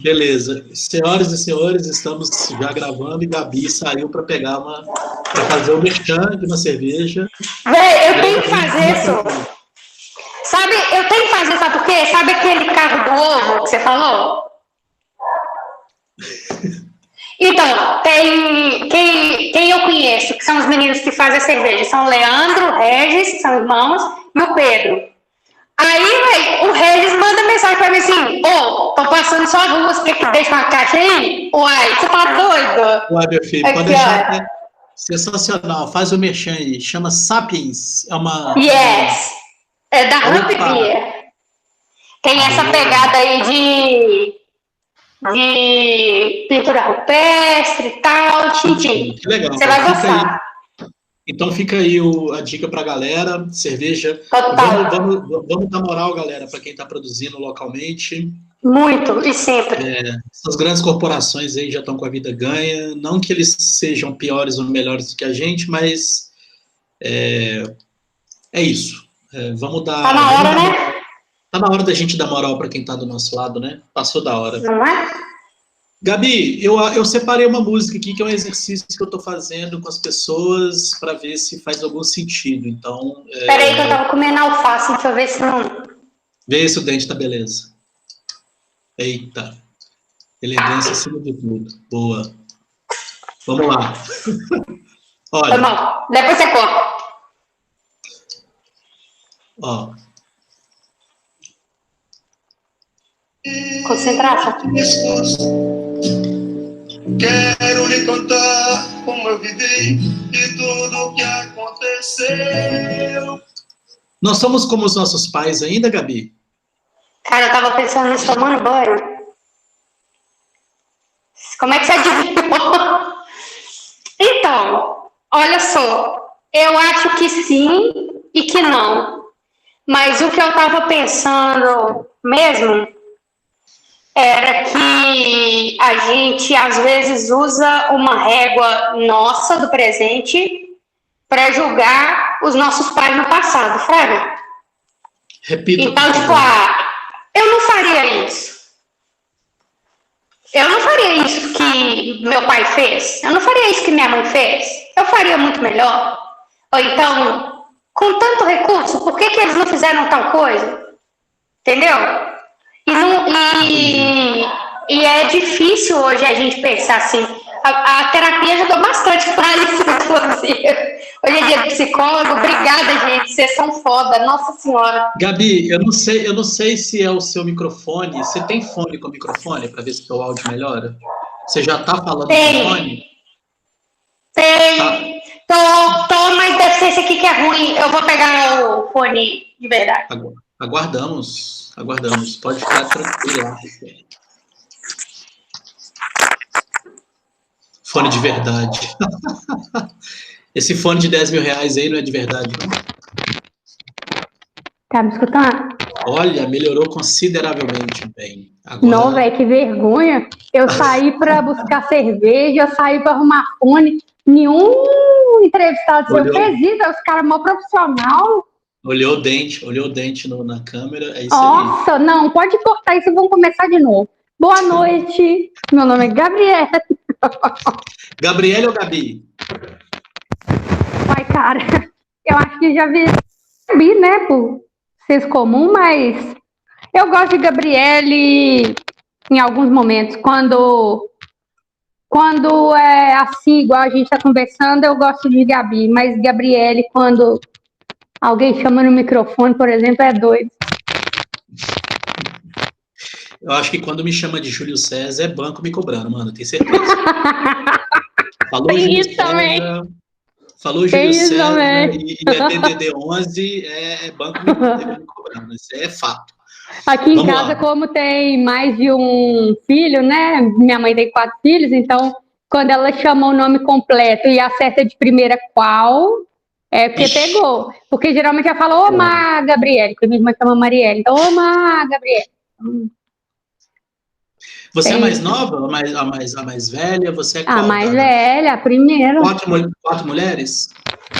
Beleza. Senhoras e senhores, estamos já gravando e Gabi saiu para para fazer o merchan de uma cerveja. Véi, eu tenho que fazer isso. Sabe, eu tenho que fazer, sabe por quê? Sabe aquele carro do ovo que você falou? Então, tem quem eu conheço, que são os meninos que fazem a cerveja. São o Leandro, o Regis, que são irmãos, e o Pedro. Aí, véi, o Regis manda mensagem pra mim assim, tô passando só ruas, quer que deixe uma caixa aí? Uai, você tá doido? Uai, meu filho, pode deixar. É sensacional, faz o merchan aí. Chama Sapiens. É uma... Yes! É da Ramp Beer. Tem essa pegada aí de pintura rupestre e tal, tintim. Que legal. Você vai gostar. Então fica aí a dica pra galera, cerveja. Vamos dar moral, galera, para quem está produzindo localmente. Muito, e sempre. Essas grandes corporações aí já estão com a vida ganha. Não que eles sejam piores ou melhores do que a gente, mas é isso. Vamos dar... Tá na hora, né? Tá na hora da gente dar moral para quem está do nosso lado, né? Passou da hora. Não é? Gabi, eu separei uma música aqui que é um exercício que eu estou fazendo com as pessoas para ver se faz algum sentido. Então. Peraí, que eu tava comendo alface, deixa eu ver se não. Vê se o dente tá beleza. Eita. Elegância acima de tudo. Boa. Vamos lá. Olha. Tá bom. Depois você corta. Ó. Concentração. Quero lhe contar como eu vivi e tudo o que aconteceu. Nós somos como os nossos pais ainda, Gabi? Cara, eu tava pensando nisso tomando banho. Como é que você adivinhou? Então, olha só. Eu acho que sim e que não. Mas o que eu tava pensando mesmo era que a gente, às vezes, usa uma régua nossa do presente para julgar os nossos pais no passado, Fraga. Repita. Então, tipo, eu não faria isso. Eu não faria isso que meu pai fez. Eu não faria isso que minha mãe fez. Eu faria muito melhor. Ou então, com tanto recurso, por que eles não fizeram tal coisa? Entendeu? E é difícil hoje a gente pensar assim. A terapia ajudou bastante para isso, inclusive. Hoje é dia de psicólogo. Obrigada, gente. Vocês são foda. Nossa Senhora. Gabi, eu não sei se é o seu microfone. Você tem fone com microfone para ver se o seu áudio melhora? Você já está falando no fone? Tem. Tô, mas deve ser esse aqui que é ruim. Eu vou pegar o fone de verdade. Aguardamos. Pode ficar tranquilo. Fone de verdade. Esse fone de 10 mil reais aí não é de verdade, não? Tá me escutando? Olha, melhorou consideravelmente bem. Agora... Não, velho, que vergonha. Eu saí para buscar cerveja, eu saí para arrumar fone. Nenhum entrevistado seu fez isso, os caras mó profissional. Olhou o dente na câmera, é isso Nossa, aí. Não, pode cortar isso, vamos começar de novo. Boa noite, meu nome é Gabriela. Gabriela ou Gabi? Ai, cara, eu acho que já vi, né, por ser comum, mas eu gosto de Gabriele em alguns momentos. Quando é assim, igual a gente está conversando, eu gosto de Gabi, mas Gabriele, quando alguém chama no microfone, por exemplo, é doido. Eu acho que quando me chama de Júlio César, é banco me cobrando, mano, tenho certeza. Falou Júlio César, também. Falou Júlio César e é DDD 11, é banco me cobrando, isso é fato. Aqui em casa, como tem mais de um filho, né? Minha mãe tem 4 filhos, então quando ela chama o nome completo e acerta de primeira qual, é porque pegou. Porque geralmente ela fala, ô, Má, Gabriele, porque minha irmã chama Marielle. Então, ô, Má, Gabriele. Você é a mais nova, a mais velha? Você é qual? A mais velha, a primeira. 4 mulheres?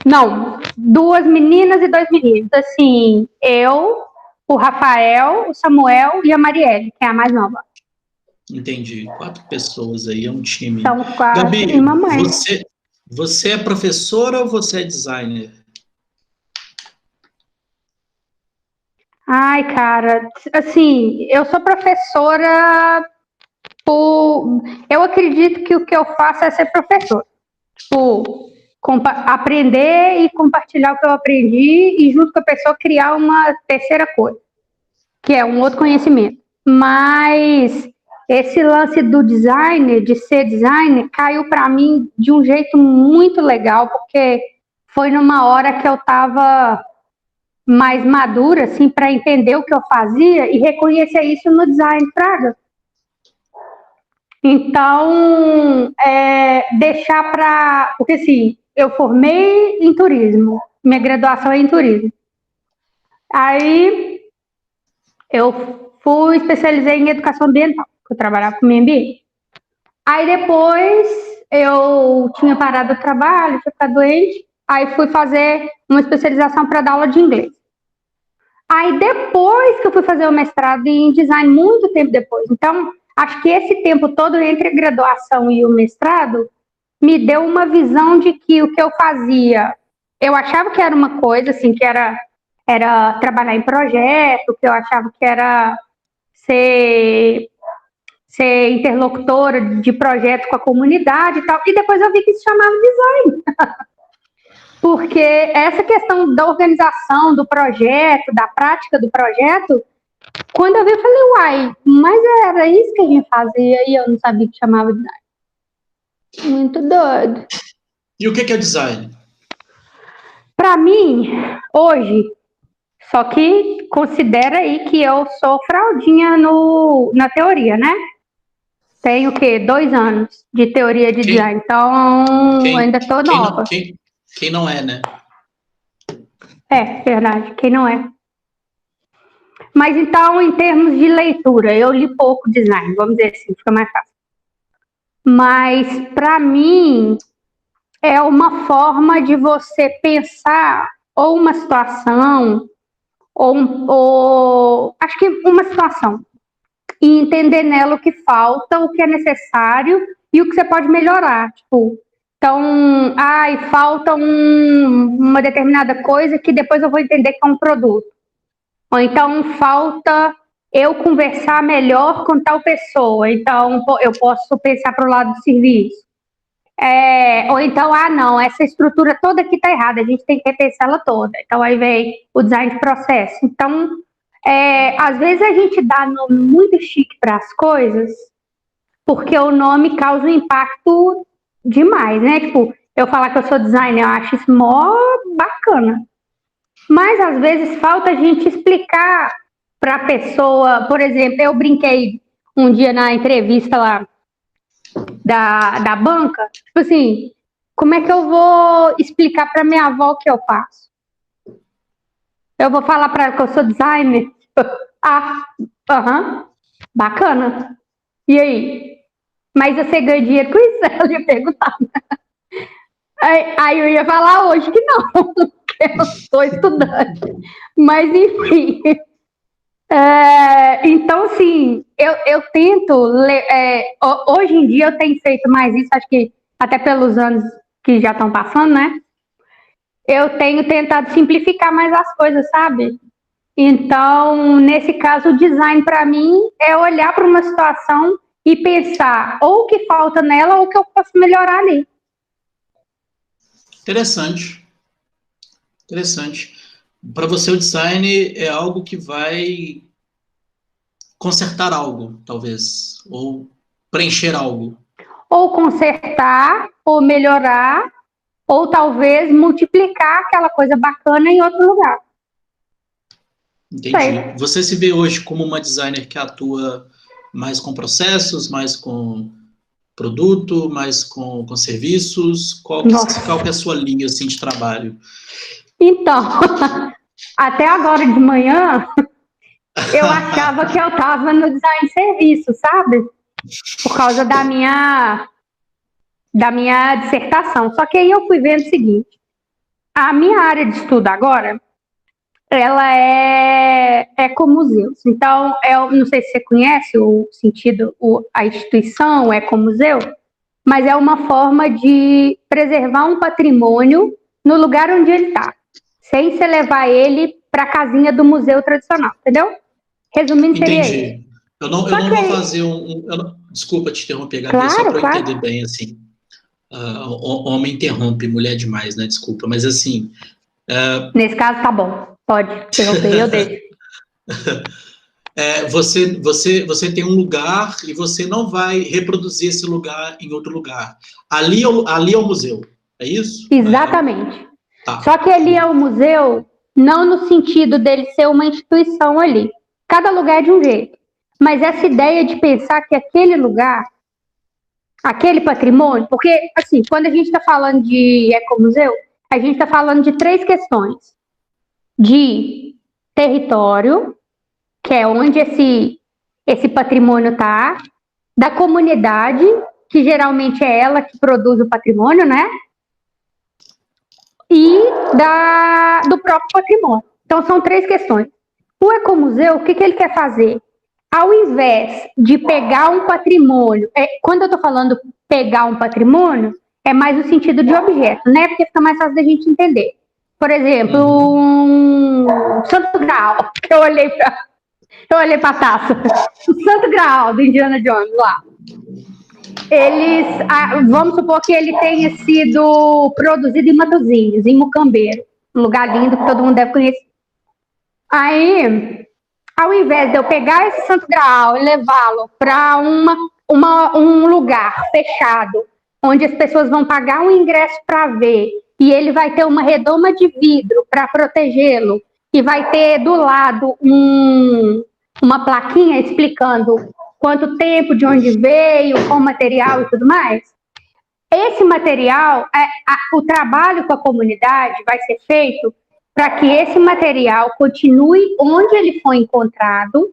Não, 2 meninas e 2 meninos. Assim, eu, o Rafael, o Samuel e a Marielle, que é a mais nova. Entendi. 4 pessoas aí, é um time. São 4 Gabi, e mamãe. você é professora ou você é designer? Ai, cara, assim, eu sou professora por... Eu acredito que o que eu faço é ser professor. Tipo, aprender e compartilhar o que eu aprendi e junto com a pessoa criar uma terceira coisa, que é um outro conhecimento. Mas esse lance do designer, de ser designer, caiu para mim de um jeito muito legal, porque foi numa hora que eu estava mais madura, assim, para entender o que eu fazia e reconhecer isso no design, fraga. Então, deixar para... Porque, assim, eu formei em turismo, minha graduação é em turismo. Aí, eu especializei em educação ambiental, que eu trabalhava com meio ambiente. Aí, depois, eu tinha parado o trabalho, tinha ficado doente, aí fui fazer uma especialização para dar aula de inglês. Aí, depois que eu fui fazer o mestrado em design, muito tempo depois. Então, acho que esse tempo todo entre a graduação e o mestrado me deu uma visão de que o que eu fazia, eu achava que era uma coisa, assim, que era trabalhar em projeto, que eu achava que era ser interlocutora de projeto com a comunidade e tal, e depois eu vi que se chamava design. Porque essa questão da organização do projeto, da prática do projeto, quando eu vi, eu falei, uai, mas era isso que a gente fazia e eu não sabia que chamava design. Muito doido. E o que é design? Para mim, hoje, só que considera aí que eu sou fraldinha na teoria, né? Tenho o quê? 2 anos de teoria de design, então ainda estou nova. Quem não é, né? É, verdade, quem não é. Mas então, em termos de leitura, eu li pouco design, vamos dizer assim, fica mais fácil. Mas, para mim, é uma forma de você pensar ou uma situação, ou acho que uma situação, e entender nela o que falta, o que é necessário e o que você pode melhorar. Tipo, então, falta uma determinada coisa que depois eu vou entender que é um produto. Ou então falta eu conversar melhor com tal pessoa, então eu posso pensar para o lado do serviço. Ou então, não, essa estrutura toda aqui está errada, a gente tem que repensar ela toda. Então aí vem o design de processo. Então, às vezes a gente dá nome muito chique para as coisas, porque o nome causa um impacto demais, né? Tipo, eu falar que eu sou designer, eu acho isso mó bacana. Mas, às vezes, falta a gente explicar para a pessoa, por exemplo, eu brinquei um dia na entrevista lá da banca, tipo assim, como é que eu vou explicar para minha avó o que eu faço? Eu vou falar para ela que eu sou designer? Bacana. E aí? Mas você ganha dinheiro com isso? Ela ia perguntar. Aí eu ia falar hoje que não, eu sou estudante. Mas, enfim. Então, assim, eu tento ler, hoje em dia eu tenho feito mais isso, acho que até pelos anos que já estão passando, né? Eu tenho tentado simplificar mais as coisas, sabe? Então, nesse caso, o design para mim é olhar para uma situação e pensar ou o que falta nela ou o que eu posso melhorar ali. Interessante. Para você, o design é algo que vai consertar algo, talvez, ou preencher algo. Ou consertar, ou melhorar, ou talvez multiplicar aquela coisa bacana em outro lugar. Entendi. Sei. Você se vê hoje como uma designer que atua mais com processos, mais com produto, mais com serviços? Qual que é a sua linha assim, de trabalho? Então, até agora de manhã, eu achava que eu estava no design de serviço, sabe? Por causa da minha dissertação. Só que aí eu fui vendo o seguinte, a minha área de estudo agora, ela ecomuseus. Então, não sei se você conhece o sentido, a instituição ecomuseu, mas é uma forma de preservar um patrimônio no lugar onde ele está, sem você levar ele para a casinha do museu tradicional, entendeu? Resumindo, seria isso. Entendi. Eu não vou fazer desculpa te interromper, Gabi, claro, só para eu claro. entender bem, assim. Homem interrompe, mulher demais, né? Desculpa, mas assim... Nesse caso, tá bom. Pode interromper, eu deixo. Você tem um lugar e você não vai reproduzir esse lugar em outro lugar. Ali é o museu, é isso? Exatamente. Tá. Só que ali é o museu, não no sentido dele ser uma instituição ali. Cada lugar é de um jeito. Mas essa ideia de pensar que aquele lugar, aquele patrimônio, porque, assim, quando a gente está falando de ecomuseu, a gente está falando de 3 questões. De território, que é onde esse patrimônio está, da comunidade, que geralmente é ela que produz o patrimônio, né? E do próprio patrimônio. Então, são 3 questões. O ecomuseu, o que ele quer fazer? Ao invés de pegar um patrimônio, quando eu estou falando pegar um patrimônio, é mais no sentido de objeto, né? Porque fica mais fácil da gente entender. Por exemplo, um Santo Graal, que eu olhei para a taça. O Santo Graal do Indiana Jones lá. Vamos supor que ele tenha sido produzido em Matosinhos, em Mucambeiro, um lugar lindo que todo mundo deve conhecer. Aí, ao invés de eu pegar esse Santo Graal e levá-lo para um lugar fechado, onde as pessoas vão pagar um ingresso para ver, e ele vai ter uma redoma de vidro para protegê-lo, e vai ter do lado uma plaquinha explicando quanto tempo, de onde veio, qual material e tudo mais. Esse material, o trabalho com a comunidade vai ser feito para que esse material continue onde ele foi encontrado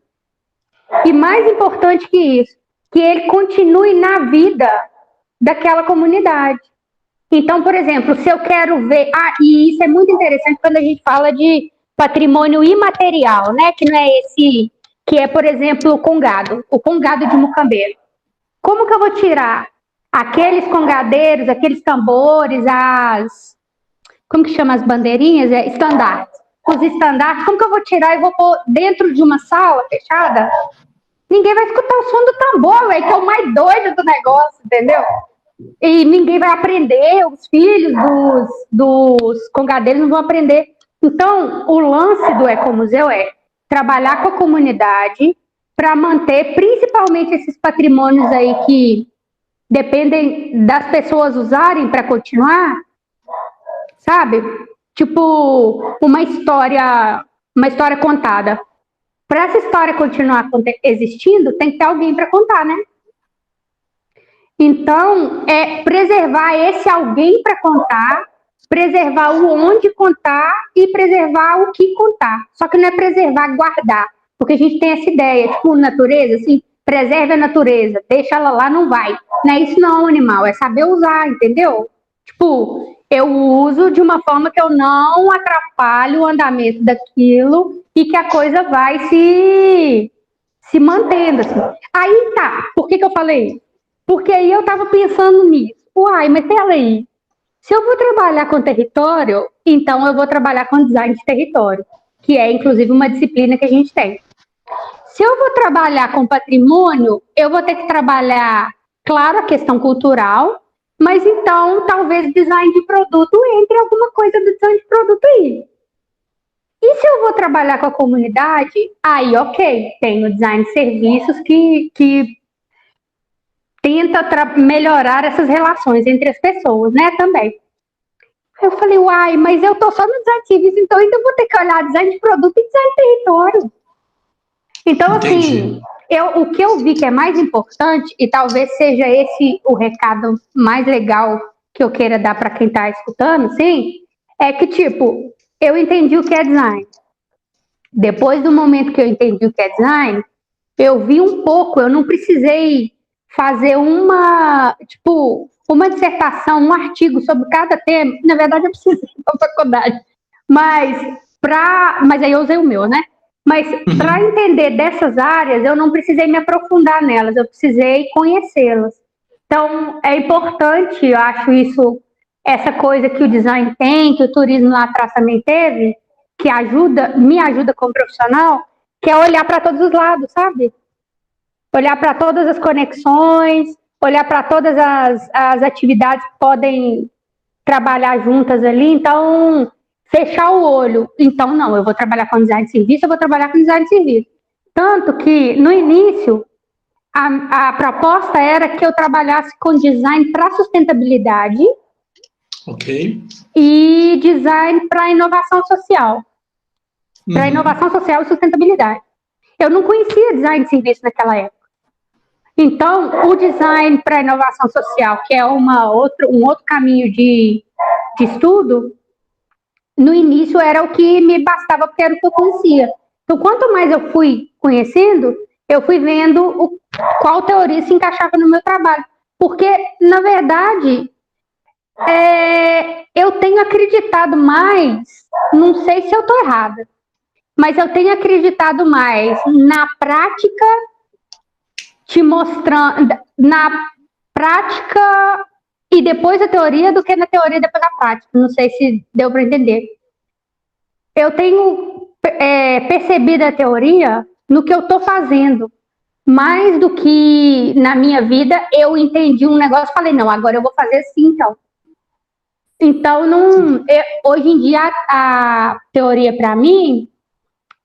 e, mais importante que isso, que ele continue na vida daquela comunidade. Então, por exemplo, se eu quero ver... e isso é muito interessante quando a gente fala de patrimônio imaterial, né? Que não é esse... Que é, por exemplo, o congado de Mucambeiro. Como que eu vou tirar aqueles congadeiros, aqueles tambores, como que chama as bandeirinhas? Estandartes. Os estandartes, como que eu vou tirar e vou pôr dentro de uma sala fechada? Ninguém vai escutar o som do tambor, que é o mais doido do negócio, entendeu? E ninguém vai aprender, os filhos dos congadeiros não vão aprender. Então, o lance do ecomuseu é trabalhar com a comunidade para manter principalmente esses patrimônios aí que dependem das pessoas usarem para continuar, sabe? Tipo, uma história contada. Para essa história continuar existindo, tem que ter alguém para contar, né? Então, é preservar esse alguém para contar, preservar o onde contar e preservar o que contar. Só que não é preservar, guardar. Porque a gente tem essa ideia, tipo, natureza, assim, preserve a natureza, deixa ela lá, não vai. Não é isso não, animal, é saber usar, entendeu? Tipo, eu uso de uma forma que eu não atrapalhe o andamento daquilo e que a coisa vai se mantendo, assim. Aí tá, por que eu falei isso? Porque aí eu tava pensando nisso. Uai, mas peraí, se eu vou trabalhar com território, então eu vou trabalhar com design de território, que é inclusive uma disciplina que a gente tem. Se eu vou trabalhar com patrimônio, eu vou ter que trabalhar, claro, a questão cultural, mas então talvez design de produto entre alguma coisa do design de produto aí. E se eu vou trabalhar com a comunidade, aí ok, tem o design de serviços que tenta melhorar essas relações entre as pessoas, né, também. Eu falei, uai, mas eu tô só no design de serviço, então ainda vou ter que olhar design de produto e design de território. Então, assim, o que eu vi que é mais importante, e talvez seja esse o recado mais legal que eu queira dar para quem está escutando, sim, é que, tipo, eu entendi o que é design. Depois do momento que eu entendi o que é design, eu vi um pouco, eu não precisei fazer uma dissertação, um artigo sobre cada tema. Na verdade, eu precisei da faculdade. Mas aí eu usei o meu, né? Mas para entender dessas áreas, eu não precisei me aprofundar nelas, eu precisei conhecê-las. Então, é importante, eu acho isso, essa coisa que o design tem, que o turismo lá atrás também teve, que me ajuda como profissional, que é olhar para todos os lados, sabe? Olhar para todas as conexões, olhar para todas as atividades que podem trabalhar juntas ali. Então, fechar o olho. Então, não, eu vou trabalhar com design de serviço, eu vou trabalhar com design de serviço. Tanto que, no início, a proposta era que eu trabalhasse com design para sustentabilidade e design para inovação social. Para inovação social e sustentabilidade. Eu não conhecia design de serviço naquela época. Então, o design para inovação social, que é um outro caminho de estudo, no início era o que me bastava, porque era o que eu conhecia. Então, quanto mais eu fui conhecendo, eu fui vendo qual teoria se encaixava no meu trabalho. Porque, na verdade, eu tenho acreditado mais, não sei se eu estou errada, mas eu tenho acreditado mais na prática, te mostrando, na prática e depois a teoria, do que na teoria e depois a prática. Não sei se deu para entender. Eu tenho percebido a teoria no que eu estou fazendo. Mais do que na minha vida, eu entendi um negócio e falei, não, agora eu vou fazer assim, então. Então, hoje em dia, a teoria, para mim,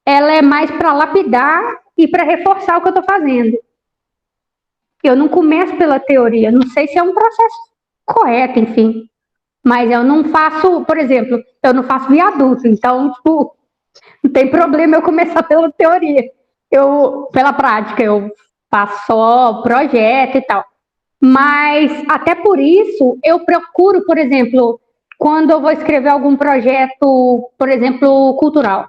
ela é mais para lapidar e para reforçar o que eu estou fazendo. Eu não começo pela teoria, não sei se é um processo correto, enfim. Mas eu não faço, por exemplo, eu não faço viaduto, então, tipo, não tem problema eu começar pela teoria. Pela prática, eu faço só projeto e tal. Mas, até por isso, eu procuro, por exemplo, quando eu vou escrever algum projeto, por exemplo, cultural,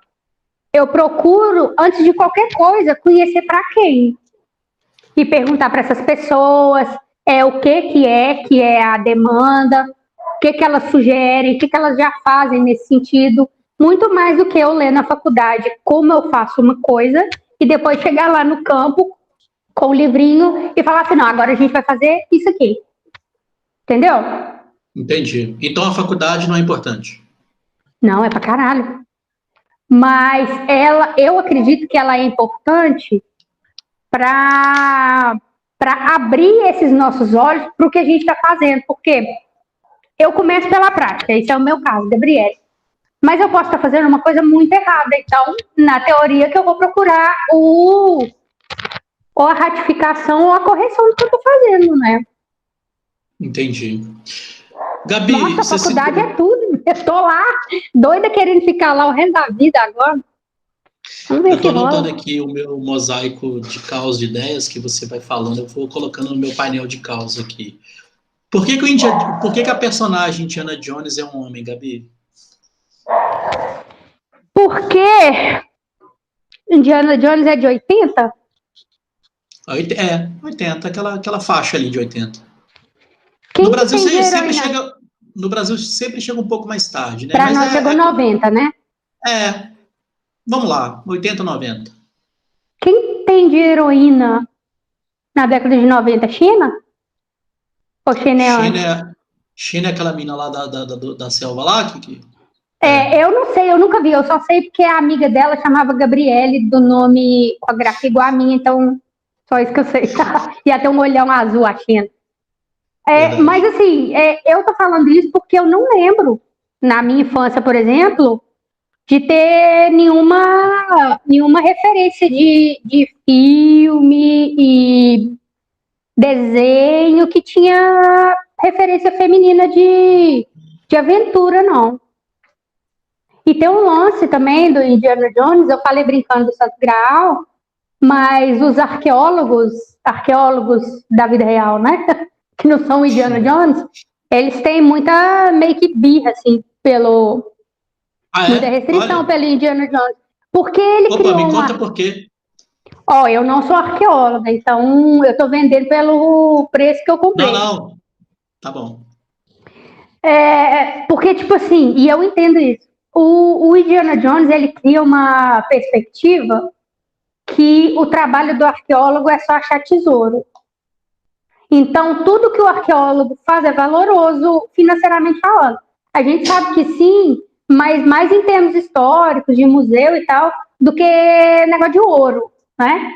eu procuro, antes de qualquer coisa, conhecer para quem. E perguntar para essas pessoas o que é a demanda, o que elas sugerem, o que elas já fazem nesse sentido, muito mais do que eu ler na faculdade como eu faço uma coisa e depois chegar lá no campo com o livrinho e falar assim, não, agora a gente vai fazer isso aqui. Entendeu? Entendi. Então a faculdade não é importante? Não, é pra caralho. Mas eu acredito que ela é importante para abrir esses nossos olhos para o que a gente está fazendo, porque eu começo pela prática, esse é o meu caso, Gabriele. Mas eu posso estar fazendo uma coisa muito errada, então, na teoria que eu vou procurar ou a ratificação ou a correção do que eu estou fazendo, né? Entendi. Gabi, nossa, a faculdade é tudo. Eu estou lá, doida querendo ficar lá o resto da vida agora. Eu estou anotando aqui o meu mosaico de caos de ideias que você vai falando, eu vou colocando no meu painel de caos aqui. Por que a personagem Indiana Jones é um homem, Gabi? Porque Indiana Jones é de 80? 80, aquela faixa ali de 80. Quem no Brasil sempre chega um pouco mais tarde, né? Para nós chegou 90, né? Vamos lá, 80, 90. Quem tem de heroína na década de 90? China? Ou China é antes? China é aquela mina lá da selva lá? Eu não sei, eu nunca vi. Eu só sei porque a amiga dela chamava Gabriele, do nome com a grafia igual a minha, então só isso que eu sei. E até um olhão azul a China. Mas assim, eu tô falando isso porque eu não lembro, na minha infância, por exemplo, de ter nenhuma referência de filme e desenho que tinha referência feminina de aventura, não. E tem um lance também do Indiana Jones, eu falei brincando do Santo Graal, mas os arqueólogos da vida real, né, que não são Indiana Jones, eles têm muita meio que birra, assim, muita restrição pelo Indiana Jones. Porque ele criou me conta por quê. Eu não sou arqueóloga, então eu tô vendendo pelo preço que eu comprei. Não, tá bom. Porque, tipo assim, e eu entendo isso, o Indiana Jones, ele cria uma perspectiva que o trabalho do arqueólogo é só achar tesouro. Então, tudo que o arqueólogo faz é valoroso financeiramente falando. A gente sabe que sim, mas mais em termos históricos, de museu e tal, do que negócio de ouro, né?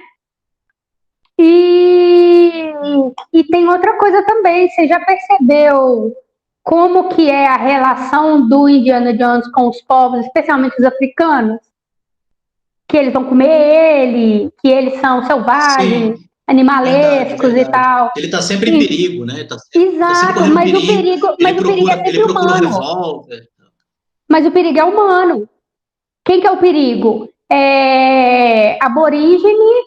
E tem outra coisa também, você já percebeu como que é a relação do Indiana Jones com os povos, especialmente os africanos? Que eles vão comer ele, que eles são selvagens, Sim, animalescos verdade. e tal. Ele tá sempre em perigo, né? Tá Exato, sempre correndo mas o perigo. perigo é Ele sempre procura um humano. revólver. Mas o perigo é humano. Quem que é o perigo? É aborígene,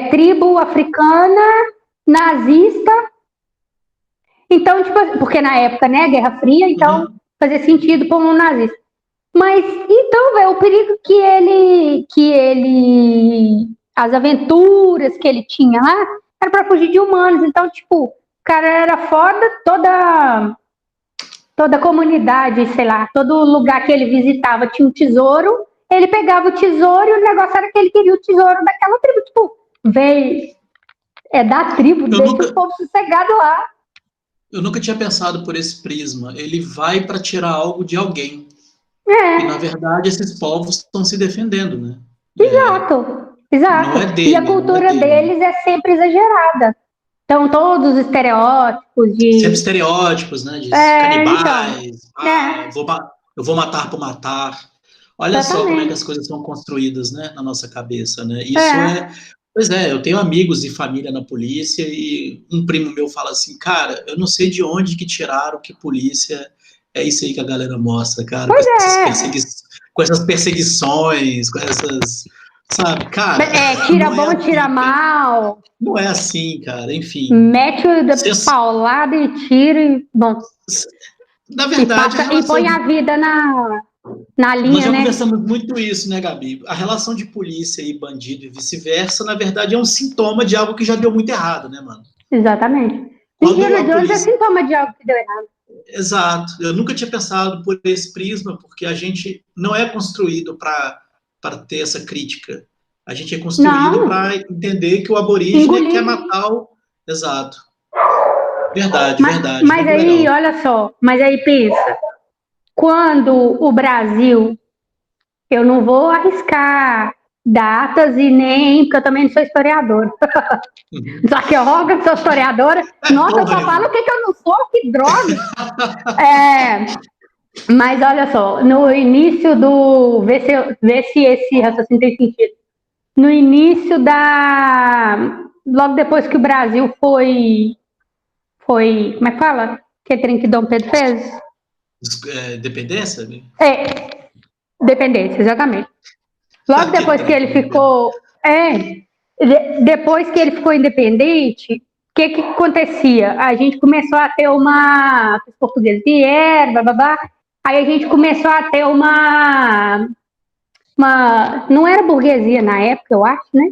tribo africana, nazista. Então, tipo, porque na época, né, Guerra Fria, então fazia sentido para um nazista. Mas, então, velho, o perigo que ele, as aventuras que ele tinha lá, era para fugir de humanos. Então, tipo, o cara era foda, toda comunidade, sei lá, todo lugar que ele visitava tinha um tesouro, ele pegava o tesouro e o negócio era que ele queria o tesouro daquela tribo. Tipo, véi, é da tribo, deixa o povo sossegado lá. Eu nunca tinha pensado por esse prisma. Ele vai para tirar algo de alguém. E, na verdade, esses povos estão se defendendo, né? Exato. Não é dele, e a cultura deles é sempre exagerada. Então, todos os estereótipos de... Sempre estereótipos, né? De canibais. Eu vou matar por matar. Olha só como é que as coisas são construídas, né? Na nossa cabeça, né? Isso Pois é, eu tenho amigos e família na polícia e um primo meu fala assim, cara, eu não sei de onde que tiraram que polícia é isso aí que a galera mostra, cara, com essas perseguições, com essas, sabe, cara... tira bom, tira mal. Não é assim, cara, enfim. Mete o paulada e tira e, bom... Na verdade, e põe a vida na linha, nós já né? conversamos muito isso, né, Gabi? A relação de polícia e bandido e vice-versa, na verdade, é um sintoma de algo que já deu muito errado, né, mano? Exatamente. Indiana Jones é sintoma de algo que deu errado. Exato. Eu nunca tinha pensado por esse prisma, porque a gente não é construído para ter essa crítica. A gente é construído para entender que o aborígene quer matar o... Exato. Verdade. Mas aí, legal. Olha só, mas aí pensa, quando o Brasil, eu não vou arriscar datas e nem, porque eu também não sou historiadora. Só que eu sou historiadora. Nossa, eu só falo o que eu não sou, que droga! Mas olha só, no início do... Vê se esse raciocínio tem sentido. No início logo depois que o Brasil foi... Como é que fala? Que trem que Dom Pedro fez? Dependência? Dependência, exatamente. Logo depois que ele ficou... depois que ele ficou independente, o que acontecia? A gente começou a ter os portugueses vieram, bababá, aí a gente começou a ter uma... Não era burguesia na época, eu acho, né?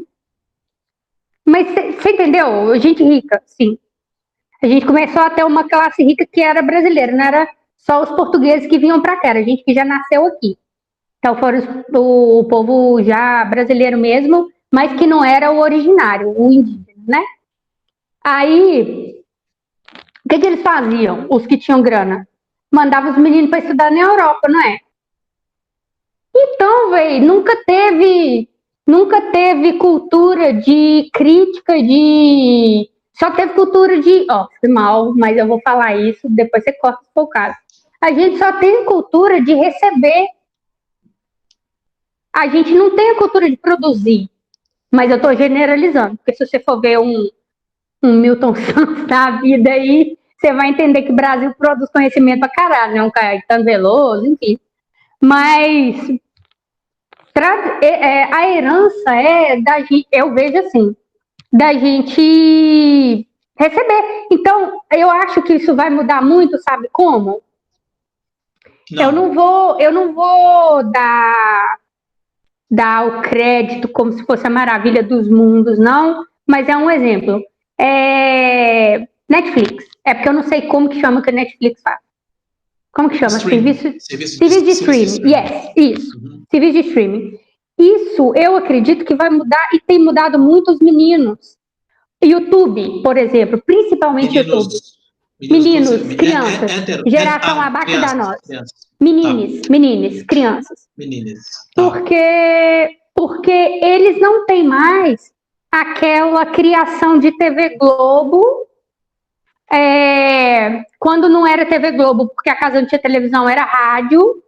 Mas você entendeu? Gente rica, sim. A gente começou a ter uma classe rica que era brasileira, não era só os portugueses que vinham para cá, era gente que já nasceu aqui. Então foram o povo já brasileiro mesmo, mas que não era o originário, o indígena, né? Aí, o que eles faziam, os que tinham grana? Mandavam os meninos para estudar na Europa, não é? Então, velho, nunca teve cultura de crítica, só teve cultura de... foi mal, mas eu vou falar isso, depois você corta o seu caso. A gente só tem cultura de receber. A gente não tem a cultura de produzir. Mas eu estou generalizando, porque se você for ver um Milton Santos da vida aí, você vai entender que o Brasil produz conhecimento pra caralho, né? Um Caetano Veloso, enfim. Mas a herança da gente, eu vejo assim, da gente receber. Então, eu acho que isso vai mudar muito, sabe como? Não. Eu não vou dar o crédito como se fosse a maravilha dos mundos, não, mas é um exemplo. Netflix. É porque eu não sei como que chama que a Netflix faz. Como que chama? Serviço de streaming. Yes, isso. Serviço de streaming. Isso eu acredito que vai mudar e tem mudado muito os meninos. YouTube, por exemplo, principalmente YouTube. Meninos, crianças, geração abaixo da nossa. Meninas, crianças. Porque eles não têm mais aquela criação de TV Globo, quando não era TV Globo, porque a casa não tinha televisão, era rádio.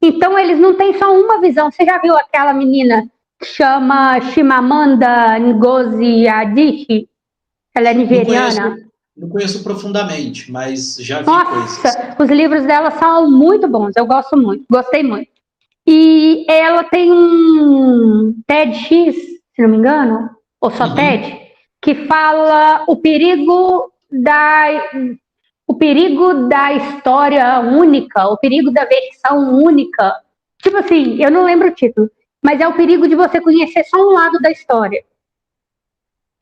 Então eles não têm só uma visão. Você já viu aquela menina que chama Chimamanda Ngozi Adichie? Ela é nigeriana. Não conheço profundamente, mas já vi coisas. Nossa, os livros dela são muito bons, eu gosto muito, gostei muito. E ela tem um TEDx, se não me engano, ou só TED, que fala o perigo da história única, o perigo da versão única. Tipo assim, eu não lembro o título, mas é o perigo de você conhecer só um lado da história.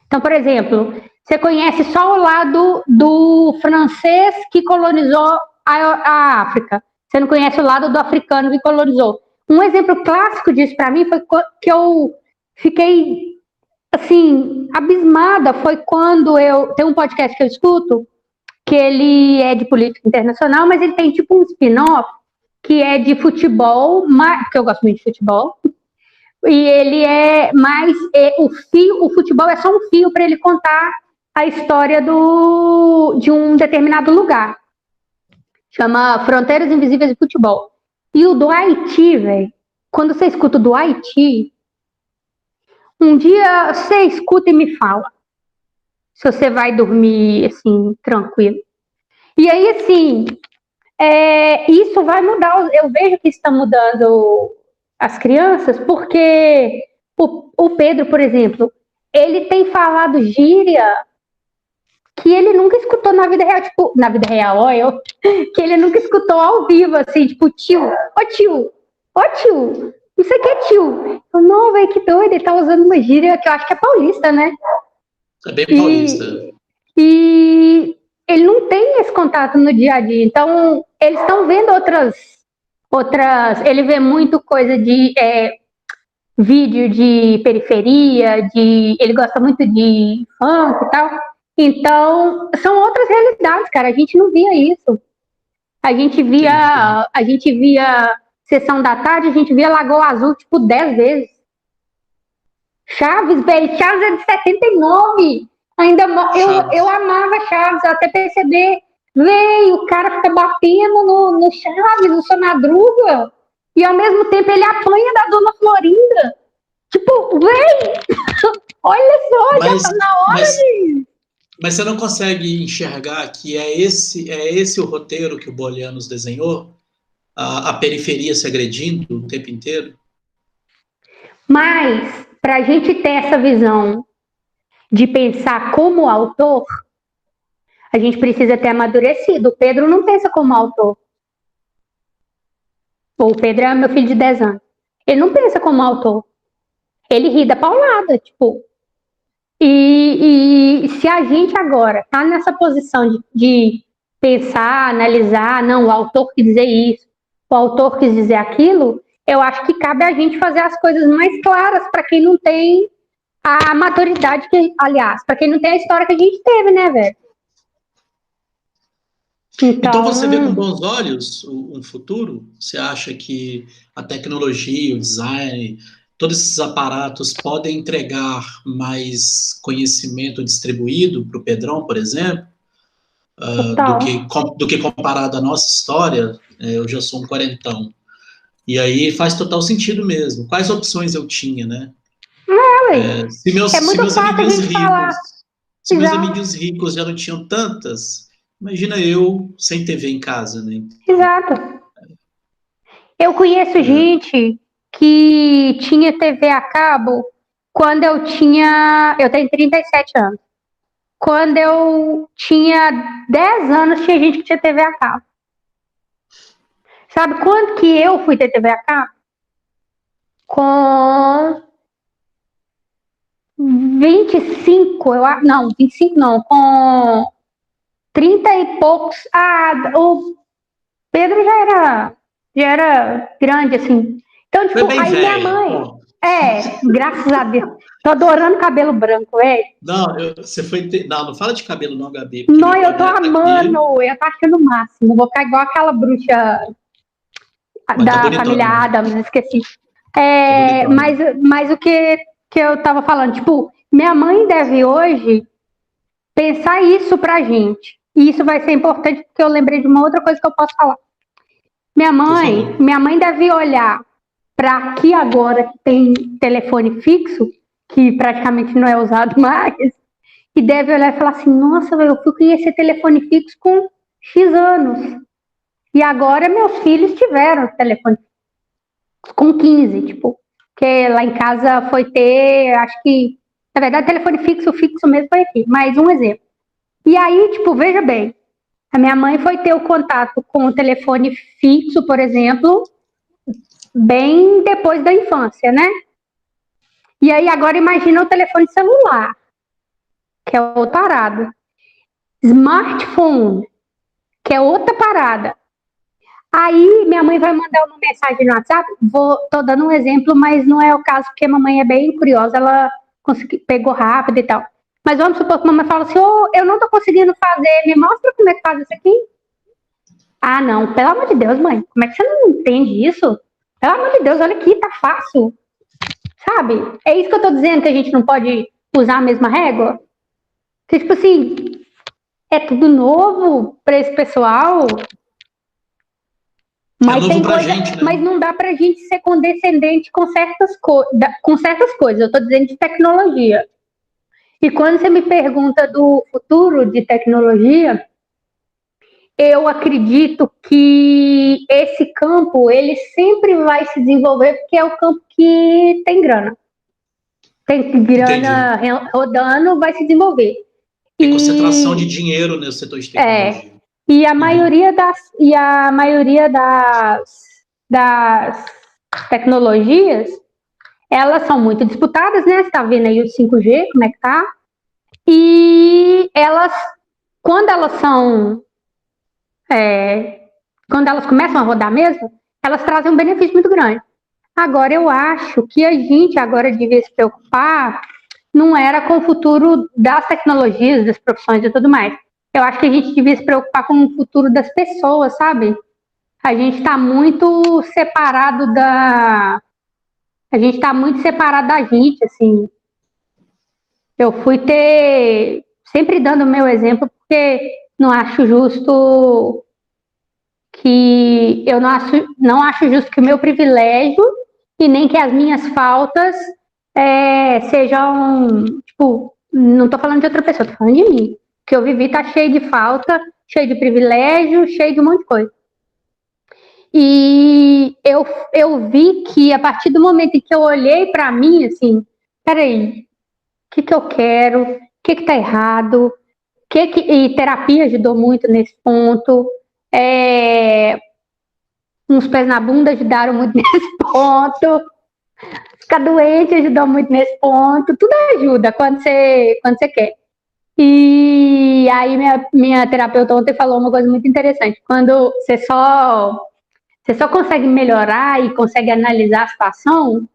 Então, por exemplo, você conhece só o lado do francês que colonizou a África. Você não conhece o lado do africano que colonizou. Um exemplo clássico disso para mim foi que eu fiquei, assim, abismada. Foi quando tem um podcast que eu escuto, que ele é de política internacional, mas ele tem tipo um spin-off que é de futebol, porque eu gosto muito de futebol. E ele é mais... o futebol é só um fio para ele contar a história de um determinado lugar. Chama Fronteiras Invisíveis de Futebol. E o do Haiti, velho, quando você escuta o do Haiti, um dia você escuta e me fala se você vai dormir, assim, tranquilo. E aí, assim, isso vai mudar. Eu vejo que está mudando as crianças, porque o Pedro, por exemplo, ele tem falado gíria que ele nunca escutou na vida real, tipo, na vida real, que ele nunca escutou ao vivo, assim, tipo, tio, não sei o que é tio. Eu, não, velho, que doido, ele tá usando uma gíria que eu acho que é paulista, né? É bem paulista. E ele não tem esse contato no dia a dia, então eles estão vendo outras, ele vê muito coisa de vídeo de periferia, ele gosta muito de funk e tal. Então, são outras realidades, cara. A gente não via isso. A gente via Sessão da Tarde, a gente via Lagoa Azul, tipo, 10 vezes. Chaves, velho. Chaves é de 79. Eu amava Chaves, até perceber. Veio, o cara fica batendo no Chaves, no Sua Madruga. E, ao mesmo tempo, ele apanha da Dona Florinda. Tipo, véi! Olha só, já tá na hora de... Mas você não consegue enxergar que é esse o roteiro que o Bolianos desenhou? A periferia se agredindo o tempo inteiro? Mas, para a gente ter essa visão de pensar como autor, a gente precisa ter amadurecido. O Pedro não pensa como autor. O Pedro é meu filho de 10 anos. Ele não pensa como autor. Ele ri da paulada, tipo... E se a gente agora está nessa posição de pensar, analisar, não, o autor quis dizer isso, o autor quis dizer aquilo, eu acho que cabe a gente fazer as coisas mais claras para quem não tem a maturidade, para quem não tem a história que a gente teve, né, velho? Então você vê com bons olhos um futuro? Você acha que a tecnologia, o design... todos esses aparatos podem entregar mais conhecimento distribuído para o Pedrão, por exemplo, do que comparado à nossa história. Eu já sou um quarentão. E aí faz total sentido mesmo. Quais opções eu tinha, né? Se meus amigos ricos já não tinham tantas, imagina eu sem TV em casa, né? Exato. Eu conheço gente que tinha TV a cabo quando eu tenho 37 anos. Quando eu tinha 10 anos, tinha gente que tinha TV a cabo. Sabe quando que eu fui ter TV a cabo? Com 25, com 30 e poucos. Pedro já era grande, assim. Então, tipo, aí minha mãe... graças a Deus. Tô adorando cabelo branco, Não, você foi... Não fala de cabelo não, Gabi. Não, eu tô amando, eu tô achando o máximo. Vou ficar igual aquela bruxa da família Addams, esqueci. Mas o que eu tava falando, tipo, minha mãe deve hoje pensar isso pra gente. E isso vai ser importante porque eu lembrei de uma outra coisa que eu posso falar. Minha mãe deve olhar para aqui agora que tem telefone fixo, que praticamente não é usado mais, e deve olhar e falar assim, nossa, eu fui conhecer telefone fixo com X anos. E agora meus filhos tiveram telefone com 15, tipo, porque lá em casa foi ter, acho que, na verdade, telefone fixo mesmo foi aqui, mais um exemplo. E aí, tipo, veja bem, a minha mãe foi ter o contato com o telefone fixo, por exemplo, bem depois da infância, né? E aí agora imagina o telefone celular, que é outra parada. Smartphone, que é outra parada. Aí minha mãe vai mandar uma mensagem no WhatsApp, tô dando um exemplo, mas não é o caso, porque a mamãe é bem curiosa, ela pegou rápido e tal. Mas vamos supor que a mamãe fala assim, eu não tô conseguindo fazer, me mostra como é que faz isso aqui. Ah, não, pelo amor de Deus, mãe, como é que você não entende isso? Pelo amor de Deus, olha aqui, tá fácil. Sabe? É isso que eu tô dizendo, que a gente não pode usar a mesma régua? Porque, tipo assim, é tudo novo pra esse pessoal. Mas, tem coisa, gente, né? Mas não dá pra gente ser condescendente com certas coisas. Eu tô dizendo de tecnologia. E quando você me pergunta do futuro de tecnologia, eu acredito que esse campo, ele sempre vai se desenvolver, porque é o campo que tem grana. Tem grana rodando, vai se desenvolver. Tem concentração de dinheiro nesse setor de tecnologia. E a maioria das tecnologias, elas são muito disputadas, né? Você tá vendo aí o 5G, como é que tá? E elas, quando elas começam a rodar mesmo, elas trazem um benefício muito grande. Agora, eu acho que a gente agora devia se preocupar, não era com o futuro das tecnologias, das profissões e tudo mais. Eu acho que a gente devia se preocupar com o futuro das pessoas, sabe? A gente está muito separado da gente, assim. Eu fui sempre dando o meu exemplo, porque não acho justo que não acho justo que o meu privilégio e nem que as minhas faltas sejam, tipo, não tô falando de outra pessoa, tô falando de mim. O que eu vivi tá cheio de falta, cheio de privilégio, cheio de um monte de coisa. E eu vi que a partir do momento em que eu olhei para mim, assim, peraí, o que eu quero, o que tá errado, e terapia ajudou muito nesse ponto, uns pés na bunda ajudaram muito nesse ponto, ficar doente ajudou muito nesse ponto, tudo ajuda quando você quer. E aí minha terapeuta ontem falou uma coisa muito interessante, quando você só consegue melhorar e consegue analisar a situação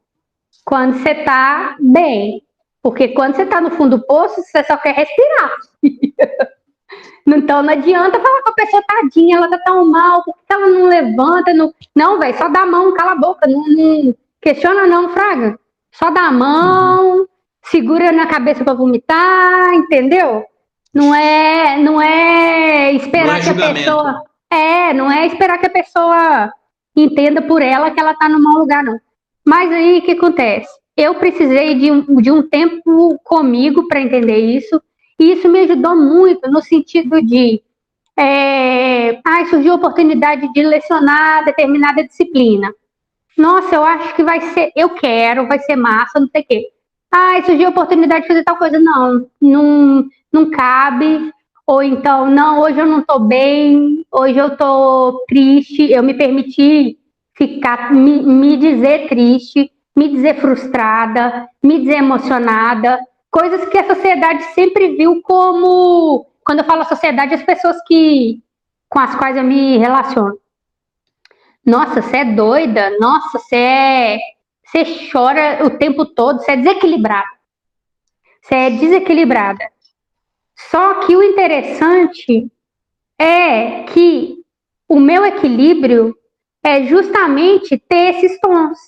quando você tá bem. Porque quando você tá no fundo do poço, você só quer respirar. Então não adianta falar com a pessoa, tadinha, ela tá tão mal, por que ela não levanta? Não, velho, só dá a mão, cala a boca, não questiona não, fraga. Só dá a mão, segura na cabeça pra vomitar, entendeu? Não é esperar que a pessoa... não é esperar que a pessoa entenda por ela que ela tá no mau lugar, não. Mas aí, o que acontece? Eu precisei de um tempo comigo para entender isso, e isso me ajudou muito no sentido de surgiu a oportunidade de lecionar determinada disciplina. Nossa, eu acho que vai ser massa, não sei o quê. Surgiu a oportunidade de fazer tal coisa. Não cabe. Ou então, não, hoje eu não estou bem, hoje eu estou triste, eu me permiti me dizer triste, me dizer frustrada, me dizer emocionada, coisas que a sociedade sempre viu como, quando eu falo sociedade, as pessoas com as quais eu me relaciono, Nossa, você é doida. Nossa, você chora o tempo todo. Você é desequilibrada. Você é desequilibrada. Só que o interessante é que o meu equilíbrio é justamente ter esses tons.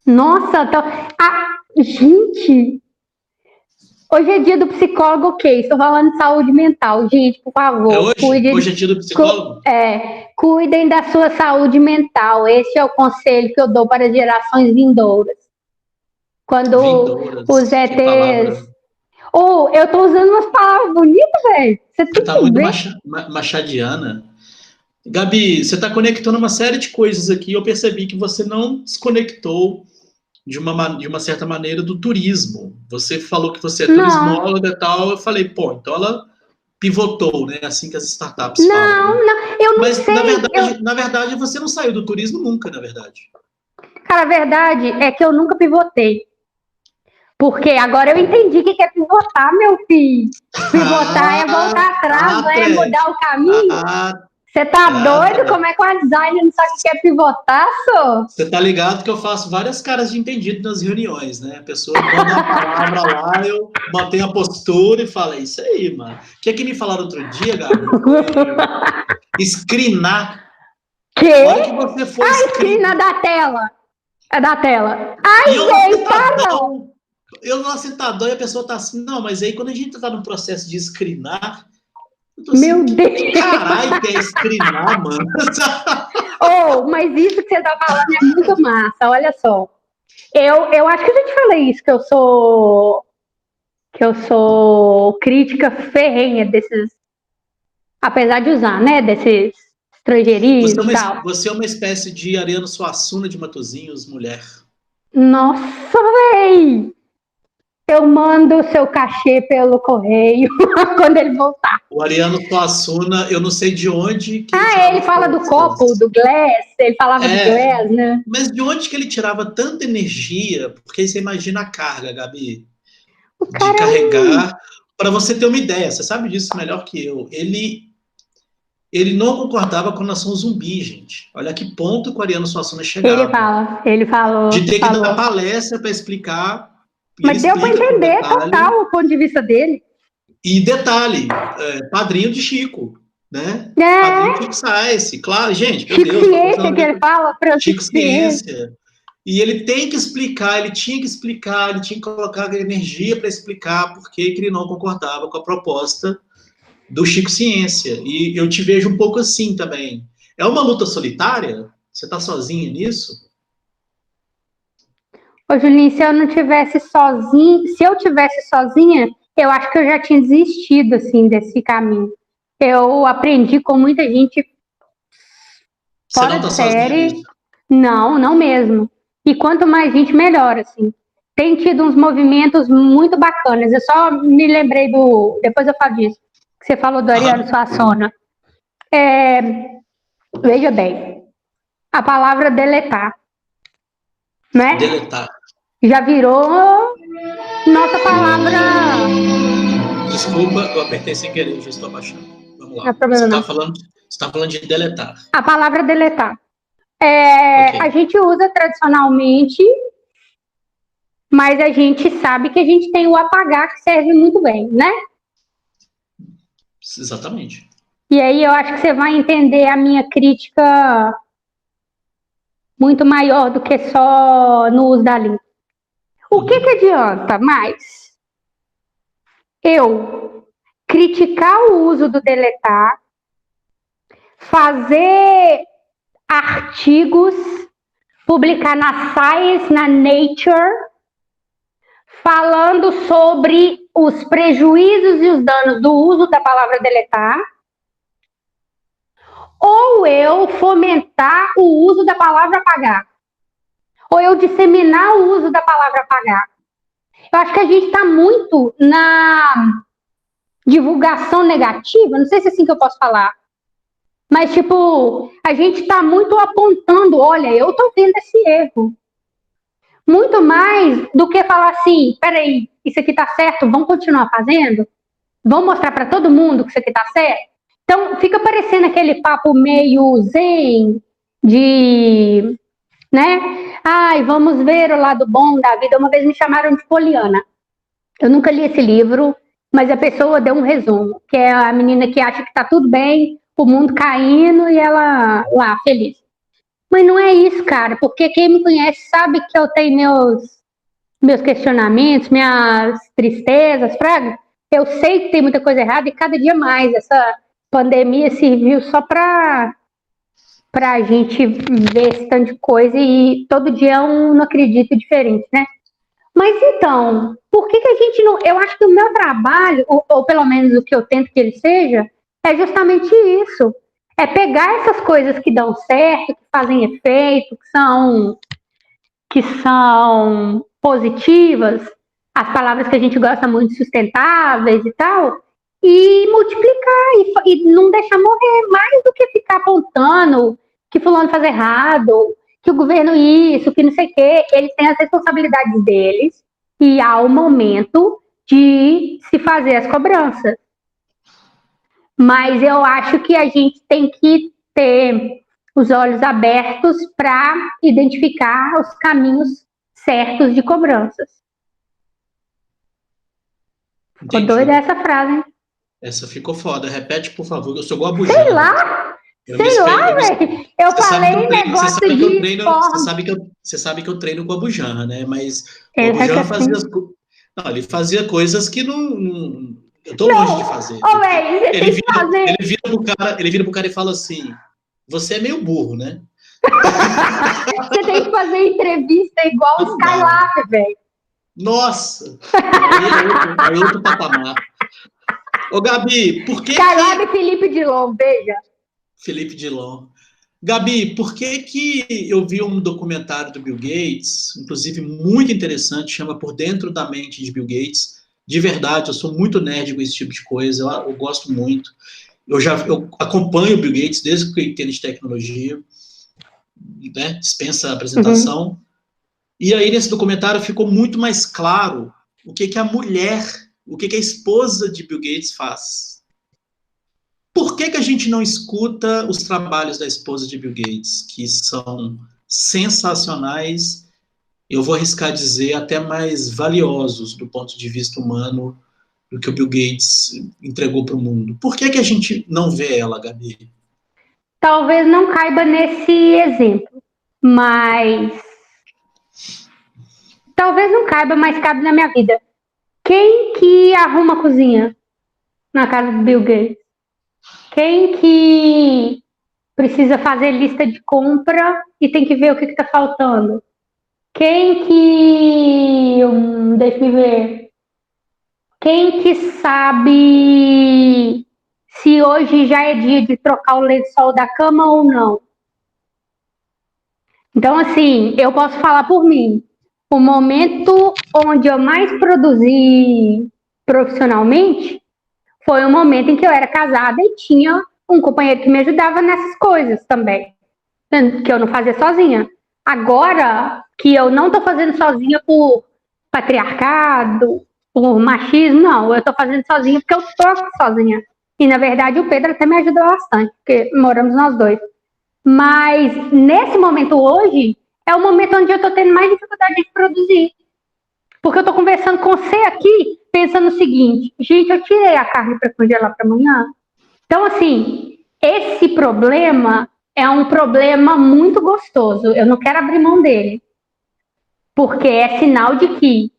Nossa, gente, hoje é dia do psicólogo, ok? Estou falando de saúde mental. Gente, por favor. É hoje é dia do psicólogo? Cuidem da sua saúde mental. Esse é o conselho que eu dou para as gerações vindouras. Quando os ETs... eu tô usando umas palavras bonitas, velho. Você tá muito machadiana. Gabi, você está conectando uma série de coisas aqui. Eu percebi que você não desconectou de uma certa maneira do turismo. Você falou que você é turismóloga e tal. Eu falei, então ela pivotou, né? Assim que as startups falam. Não, eu não Mas, sei. na verdade, você não saiu do turismo nunca, na verdade. Cara, a verdade é que eu nunca pivotei. Porque agora eu entendi o que é pivotar, meu filho. Pivotar é voltar atrás, não é mudar o caminho. Você tá doido? Como é que o designer não sabe o que é pivotar, só? Você tá ligado que eu faço várias caras de entendido nas reuniões, né? A pessoa manda a palavra lá, eu mantenho a postura e falo, é isso aí, mano. O que é que me falaram outro dia, Gabi? Screenar. Que? A hora que você for screenar da tela. É da tela. Ai, gente, não. Eu não assentador e a pessoa tá assim, não, mas aí quando a gente tá no processo de screenar, meu Deus! Caralho, que é screenar, mano. Mas isso que você tá falando é muito massa, olha só. Eu acho que eu já te falei isso, que eu sou crítica ferrenha desses, apesar de usar, né, desses estrangeirismos e tal. Você é uma espécie de Ariano Suassuna de Matosinhos, mulher. Nossa, véi! Eu mando o seu cachê pelo correio quando ele voltar. O Ariano Suassuna, eu não sei de onde... que ele fala do copo, do glass, ele falava do glass, né? Mas de onde que ele tirava tanta energia? Porque você imagina a carga, Gabi, de carregar. Para você ter uma ideia, você sabe disso melhor que eu. Ele não concordava com a nação zumbi, gente. Olha que ponto que o Ariano Suassuna chegava. Ele falou. De ter que dar palestra para explicar... Mas deu para entender total o ponto de vista dele. E detalhe, padrinho de Chico, né? Padrinho de Chico Science, claro, gente, meu Chico Deus. Ciência que ele fala, Chico Ciência. E ele tem que explicar, ele tinha que colocar energia para explicar por que ele não concordava com a proposta do Chico Ciência. E eu te vejo um pouco assim também. É uma luta solitária? Você está sozinha nisso? Ô, Julinho, se eu não tivesse sozinha, eu acho que eu já tinha desistido, assim, desse caminho. Eu aprendi com muita gente fora de série. Não mesmo. E quanto mais gente, melhor, assim. Tem tido uns movimentos muito bacanas. Eu só me lembrei depois eu falo disso, que você falou do Ariano Suassuna. Veja bem, a palavra deletar. Né? Deletar. Já virou nossa palavra. Desculpa, eu apertei sem querer, já estou abaixando. Vamos lá. Não é problema, você está falando de deletar. A palavra deletar. Okay. A gente usa tradicionalmente, mas a gente sabe que a gente tem o apagar que serve muito bem, né? Exatamente. E aí eu acho que você vai entender a minha crítica muito maior do que só no uso da língua. O que adianta mais eu criticar o uso do deletar, fazer artigos, publicar na Science, na Nature, falando sobre os prejuízos e os danos do uso da palavra deletar, ou eu fomentar o uso da palavra apagar, ou eu disseminar o uso da palavra apagar. Eu acho que a gente está muito na divulgação negativa, não sei se é assim que eu posso falar, mas, tipo, a gente está muito apontando, olha, eu estou vendo esse erro. Muito mais do que falar assim, peraí, isso aqui está certo, vamos continuar fazendo? Vamos mostrar para todo mundo que isso aqui está certo? Então, fica parecendo aquele papo meio zen, né? Ai, vamos ver o lado bom da vida. Uma vez me chamaram de Poliana. Eu nunca li esse livro, mas a pessoa deu um resumo, que é a menina que acha que tá tudo bem, o mundo caindo e ela lá, feliz. Mas não é isso, cara, porque quem me conhece sabe que eu tenho meus questionamentos, minhas tristezas, fraga. Eu sei que tem muita coisa errada e cada dia mais. Essa pandemia serviu só para a gente ver esse tanto de coisa e todo dia um não acredita diferente, né? Mas então, por que a gente não... Eu acho que o meu trabalho, ou pelo menos o que eu tento que ele seja, é justamente isso. É pegar essas coisas que dão certo, que fazem efeito, que são positivas, as palavras que a gente gosta muito, sustentáveis e tal, e multiplicar e não deixar morrer, mais do que ficar apontando que fulano faz errado, que o governo isso, que não sei o quê. Eles têm as responsabilidades deles e há o momento de se fazer as cobranças. Mas eu acho que a gente tem que ter os olhos abertos para identificar os caminhos certos de cobranças. Ficou doida essa frase, hein? Essa ficou foda. Repete, por favor. Eu sou igual a Bujana. Sei lá, velho. Eu falei negócio de esporte. Você sabe que eu treino com a Bujana, né? Mas o Bujana fazia não, ele fazia coisas que não eu tô longe de fazer. Ele vira pro cara e fala assim: você é meio burro, né? Você tem que fazer entrevista igual o Skylab, velho. Nossa! Aí outro patamar. Ô, Gabi, por que Skylab e Felipe Dilon, veja. Felipe Dilon. Gabi, por que eu vi um documentário do Bill Gates, inclusive muito interessante, chama Por Dentro da Mente de Bill Gates. De verdade, eu sou muito nerd com esse tipo de coisa, eu gosto muito. Eu acompanho o Bill Gates desde que eu entendo de tecnologia, né? Dispensa a apresentação. Uhum. E aí, nesse documentário, ficou muito mais claro o que a mulher, o que a esposa de Bill Gates faz. Por que a gente não escuta os trabalhos da esposa de Bill Gates, que são sensacionais, eu vou arriscar dizer, até mais valiosos do ponto de vista humano do que o Bill Gates entregou para o mundo? Por que a gente não vê ela, Gabi? Talvez não caiba nesse exemplo, mas... Talvez não caiba, mas cabe na minha vida. Quem que arruma a cozinha na casa do Bill Gates? Quem que precisa fazer lista de compra e tem que ver o que está faltando? Quem que... deixa eu ver. Quem que sabe se hoje já é dia de trocar o lençol da cama ou não? Então, assim, eu posso falar por mim. O momento onde eu mais produzi profissionalmente foi o momento em que eu era casada e tinha um companheiro que me ajudava nessas coisas também, que eu não fazia sozinha. Agora que eu não estou fazendo sozinha por patriarcado, por machismo, não, eu estou fazendo sozinha porque eu estou sozinha. E, na verdade, o Pedro até me ajudou bastante, porque moramos nós dois. Mas, nesse momento hoje, é o momento onde eu estou tendo mais dificuldade de produzir. Porque eu estou conversando com você aqui, pensando o seguinte: gente, eu tirei a carne para congelar para amanhã. Então, assim, esse problema é um problema muito gostoso. Eu não quero abrir mão dele. Porque é sinal de que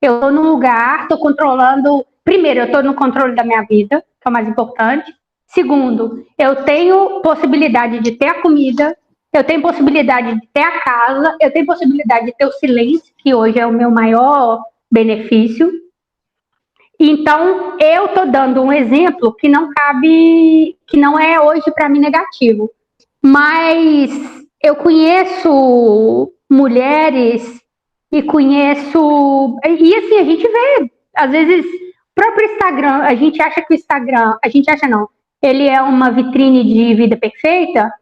eu estou num lugar, estou controlando... Primeiro, eu estou no controle da minha vida, que é o mais importante. Segundo, eu tenho possibilidade de ter a comida, eu tenho possibilidade de ter a casa, eu tenho possibilidade de ter o silêncio, que hoje é o meu maior benefício. Então, eu estou dando um exemplo que não cabe, que não é hoje para mim negativo. Mas eu conheço mulheres e conheço... E assim, a gente vê, às vezes, o próprio Instagram, a gente acha que o Instagram... A gente acha não. Ele é uma vitrine de vida perfeita,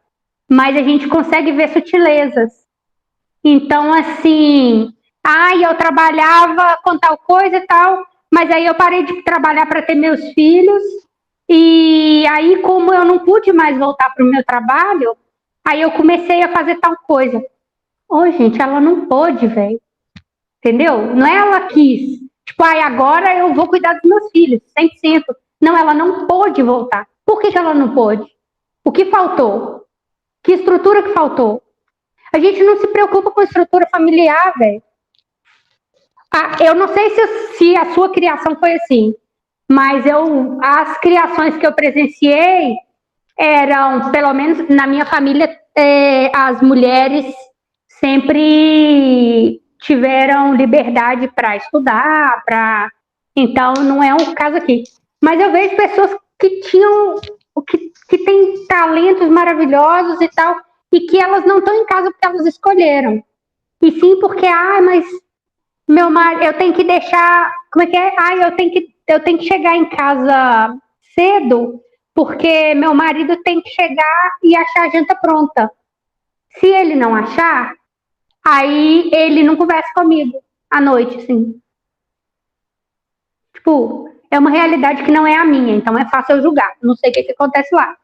mas a gente consegue ver sutilezas. Então, assim, eu trabalhava com tal coisa e tal, mas aí eu parei de trabalhar para ter meus filhos, e aí, como eu não pude mais voltar para o meu trabalho, Aí eu comecei a fazer tal coisa. Ô, gente, ela não pôde, velho. Entendeu? Não é ela quis. Tipo, agora eu vou cuidar dos meus filhos, 100%. Não, ela não pôde voltar. Por que ela não pôde? O que faltou? Que estrutura que faltou? A gente não se preocupa com a estrutura familiar, velho. Eu não sei se a sua criação foi assim, mas as criações que eu presenciei eram, pelo menos na minha família, as mulheres sempre tiveram liberdade para estudar, então não é um caso aqui. Mas eu vejo pessoas que têm talentos maravilhosos e tal, e que elas não estão em casa porque elas escolheram. E sim porque, mas meu marido, eu tenho que deixar, como é que é? Eu tenho que chegar em casa cedo, porque meu marido tem que chegar e achar a janta pronta. Se ele não achar, aí ele não conversa comigo à noite, assim. Tipo, é uma realidade que não é a minha, então é fácil eu julgar. Não sei o que acontece lá.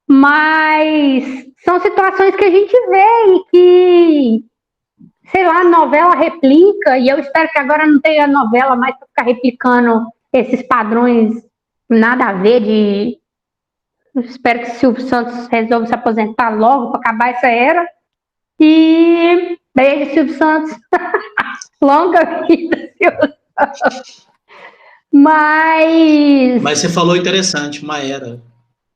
Mas são situações que a gente vê e que, sei lá, a novela replica, e eu espero que agora não tenha novela mais para ficar replicando esses padrões nada a ver Eu espero que o Silvio Santos resolva se aposentar logo para acabar essa era. E beijo, Silvio Santos. Longa vida, Silvio Santos. Mas você falou interessante, uma era.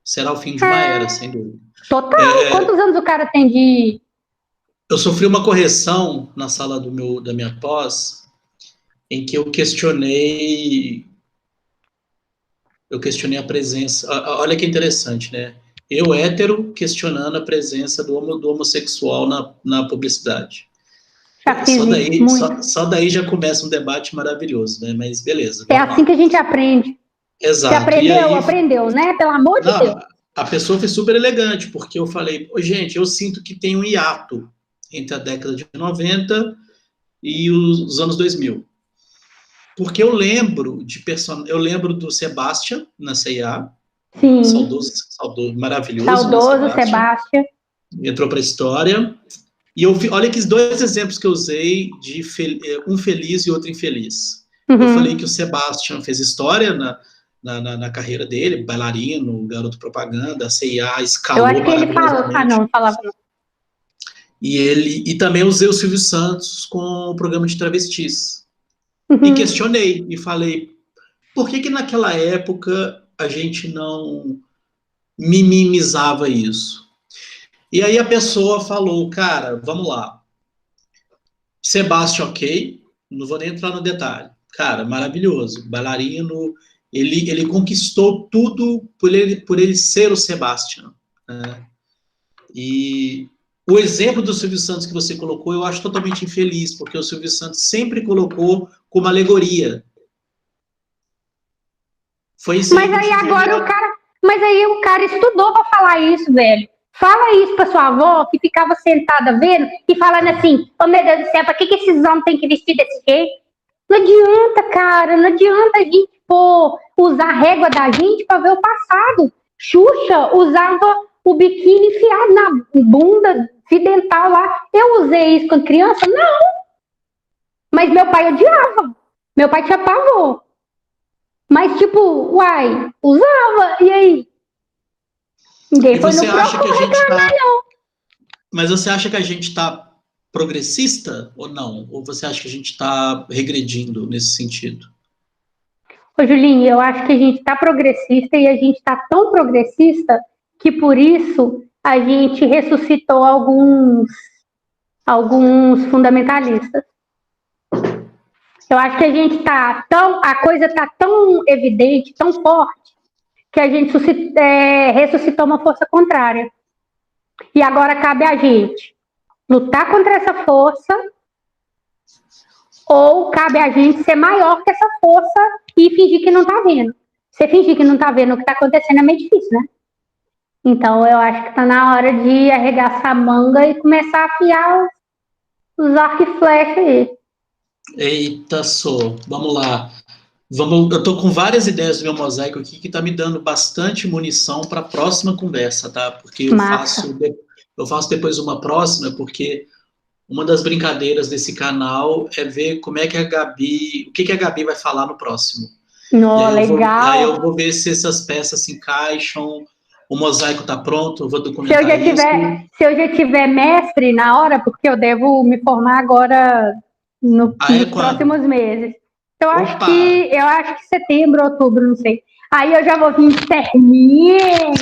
Será o fim de uma era, sem dúvida. Total. Quantos anos o cara tem de... Eu sofri uma correção na sala da minha pós, em que eu questionei a presença... Olha que interessante, né? Eu, hétero, questionando a presença do homossexual na publicidade. Já fiz Só daí já começa um debate maravilhoso, né? Mas beleza. É assim que a gente aprende. Exato. Você aprendeu, né? Pelo amor de Deus. A pessoa foi super elegante, porque eu falei, gente, eu sinto que tem um hiato entre a década de 90 e os anos 2000. Porque eu lembro do Sebastian na C&A. Sim. Saudoso, maravilhoso. Saudoso Sebastian. Entrou para a história. E olha que os dois exemplos que eu usei de um feliz e outro infeliz. Uhum. Eu falei que o Sebastian fez história na carreira dele, bailarino, garoto propaganda, a C&A escalou. Eu acho que ele fala. Não falava não. E também usei o Silvio Santos com o programa de travestis. Uhum. E questionei, e falei, por que naquela época a gente não minimizava isso? E aí a pessoa falou, cara, vamos lá. Sebastian, ok, não vou nem entrar no detalhe. Cara, maravilhoso, bailarino, ele conquistou tudo por ele ser o Sebastian. Né? E o exemplo do Silvio Santos que você colocou, eu acho totalmente infeliz, porque o Silvio Santos sempre colocou como alegoria. Foi isso. Mas aí agora o cara estudou para falar isso, velho. Fala isso pra sua avó, que ficava sentada vendo e falando assim, oh meu Deus do céu, pra que esses homens têm que vestir desse jeito? Não adianta, cara, não adianta a gente usar a régua da gente pra ver o passado. Xuxa usava o biquíni enfiado na bunda, acidental lá. Eu usei isso quando criança? Não. Mas meu pai odiava. Meu pai tinha pavor. Mas tipo, usava, e aí? Ninguém foi no não. Mas você acha que a gente está progressista ou não? Ou você acha que a gente está regredindo nesse sentido? Ô, Julinho, eu acho que a gente está progressista e a gente está tão progressista que por isso a gente ressuscitou alguns fundamentalistas. Eu acho que a gente a coisa está tão evidente, tão forte, que a gente ressuscitou uma força contrária. E agora cabe a gente lutar contra essa força, ou cabe a gente ser maior que essa força e fingir que não está vendo. Você fingir que não está vendo o que está acontecendo é meio difícil, né? Então eu acho que está na hora de arregaçar a manga e começar a afiar os arcos e flechas aí. Eita, vamos lá. Eu estou com várias ideias do meu mosaico aqui que está me dando bastante munição para a próxima conversa, tá? Porque eu faço depois uma próxima, porque uma das brincadeiras desse canal é ver como é que a Gabi, o que a Gabi vai falar no próximo. Legal. Aí eu vou ver se essas peças se encaixam, o mosaico tá pronto, eu vou documentar isso. Se eu já tiver mestre na hora, porque eu devo me formar agora nos próximos meses. Eu acho que setembro, outubro, não sei. Aí eu já vou vir terninho.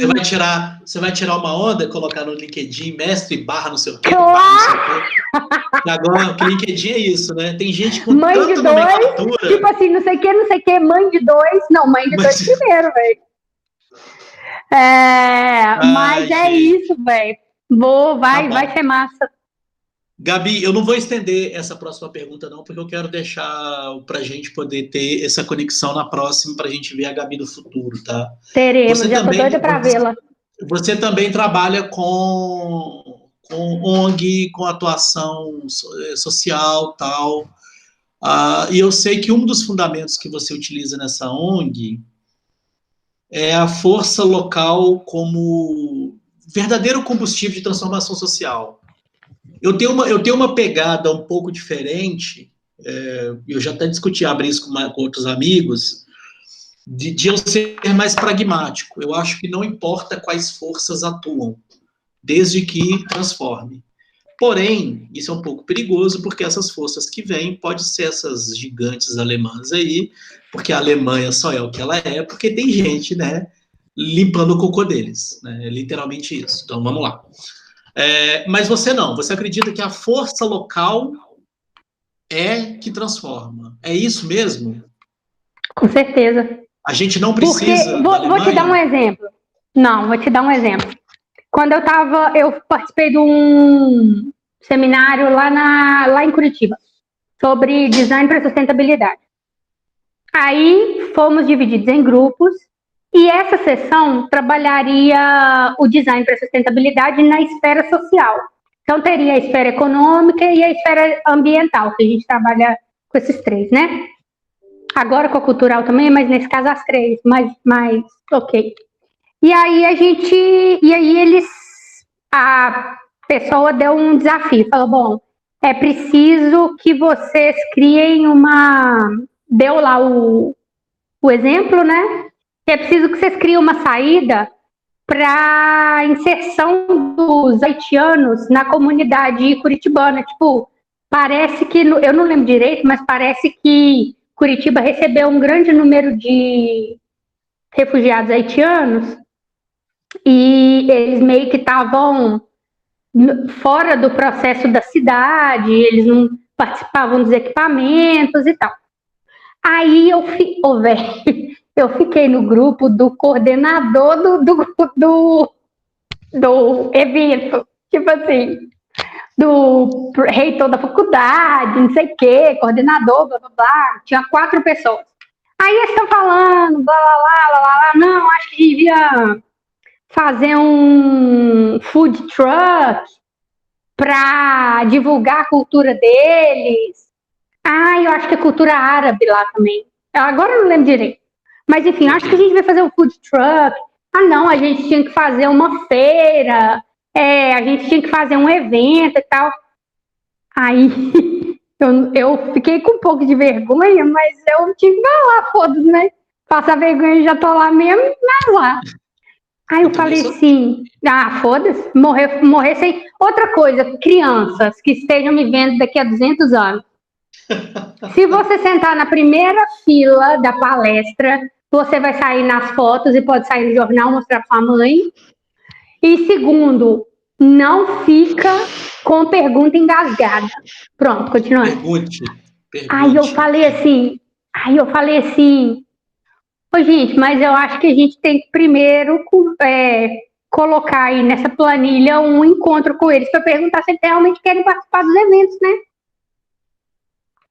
Você vai tirar uma onda, colocar no LinkedIn, mestre barra não sei o quê, claro! barra não sei o quê. Agora, o LinkedIn é isso, né? Tem gente com mãe tanta de nomenclatura. Tipo assim, não sei o que, mãe de 2. Não, mãe de 2 primeiro, velho. Mas é isso, velho. Vai ser massa. Gabi, eu não vou estender essa próxima pergunta, não, porque eu quero deixar pra gente poder ter essa conexão na próxima, pra gente ver a Gabi do futuro, tá? Teremos, já tô doida pra vê-la. Você também trabalha com ONG, com atuação social, tal. E eu sei que um dos fundamentos que você utiliza nessa ONG é a força local como verdadeiro combustível de transformação social. Eu tenho uma pegada um pouco diferente, eu já até discuti abrir isso com outros amigos, de eu ser mais pragmático. Eu acho que não importa quais forças atuam, desde que transforme. Porém, isso é um pouco perigoso, porque essas forças que vêm podem ser essas gigantes alemãs aí, porque a Alemanha só é o que ela é, porque tem gente, né, limpando o cocô deles, né, é literalmente isso. Então, vamos lá. Mas você não, você acredita que a força local é que transforma. É isso mesmo? Com certeza. A gente não precisa. Vou te dar um exemplo. Não, vou te dar um exemplo. Quando eu participei de um seminário lá em Curitiba sobre design para sustentabilidade. Aí fomos divididos em grupos e essa sessão trabalharia o design para sustentabilidade na esfera social. Então teria a esfera econômica e a esfera ambiental, que a gente trabalha com esses 3, né? Agora com a cultural também, mas nesse caso as 3, mas ok. E aí a pessoa deu um desafio, falou, bom, é preciso que vocês criem deu lá o exemplo, né? É preciso que vocês criem uma saída para inserção dos haitianos na comunidade curitibana. Tipo, parece que, eu não lembro direito, mas parece que Curitiba recebeu um grande número de refugiados haitianos e eles meio que estavam fora do processo da cidade, eles não participavam dos equipamentos e tal. Aí eu fiquei no grupo do coordenador do evento, tipo assim, do reitor da faculdade, não sei o quê, coordenador, blá, blá, blá, tinha 4 pessoas. Aí eles estão falando, blá, blá, blá, blá, blá, não, acho que devia fazer um food truck para divulgar a cultura deles. Eu acho que é cultura árabe lá também. Agora eu não lembro direito. Mas enfim, acho que a gente vai fazer um food truck. Não, a gente tinha que fazer uma feira. A gente tinha que fazer um evento e tal. Aí eu fiquei com um pouco de vergonha, mas eu tive que falar, foda-se, né? Passar vergonha e já tô lá mesmo, mas lá. Aí eu falei assim, foda-se, morrer sem... Outra coisa, crianças que estejam me vendo daqui a 200 anos. Se você sentar na primeira fila da palestra, você vai sair nas fotos e pode sair no jornal, mostrar pra sua mãe. E segundo, não fica com pergunta engasgada. Pronto, continuando. Pergunte. Aí eu falei assim, gente, mas eu acho que a gente tem que primeiro colocar aí nessa planilha um encontro com eles para perguntar se eles realmente querem participar dos eventos, né?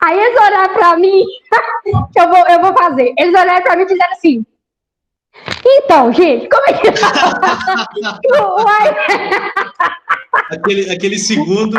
Aí eles olharam para mim, eu vou fazer. Eles olharam para mim e disseram assim, então, gente, como é que aquele segundo.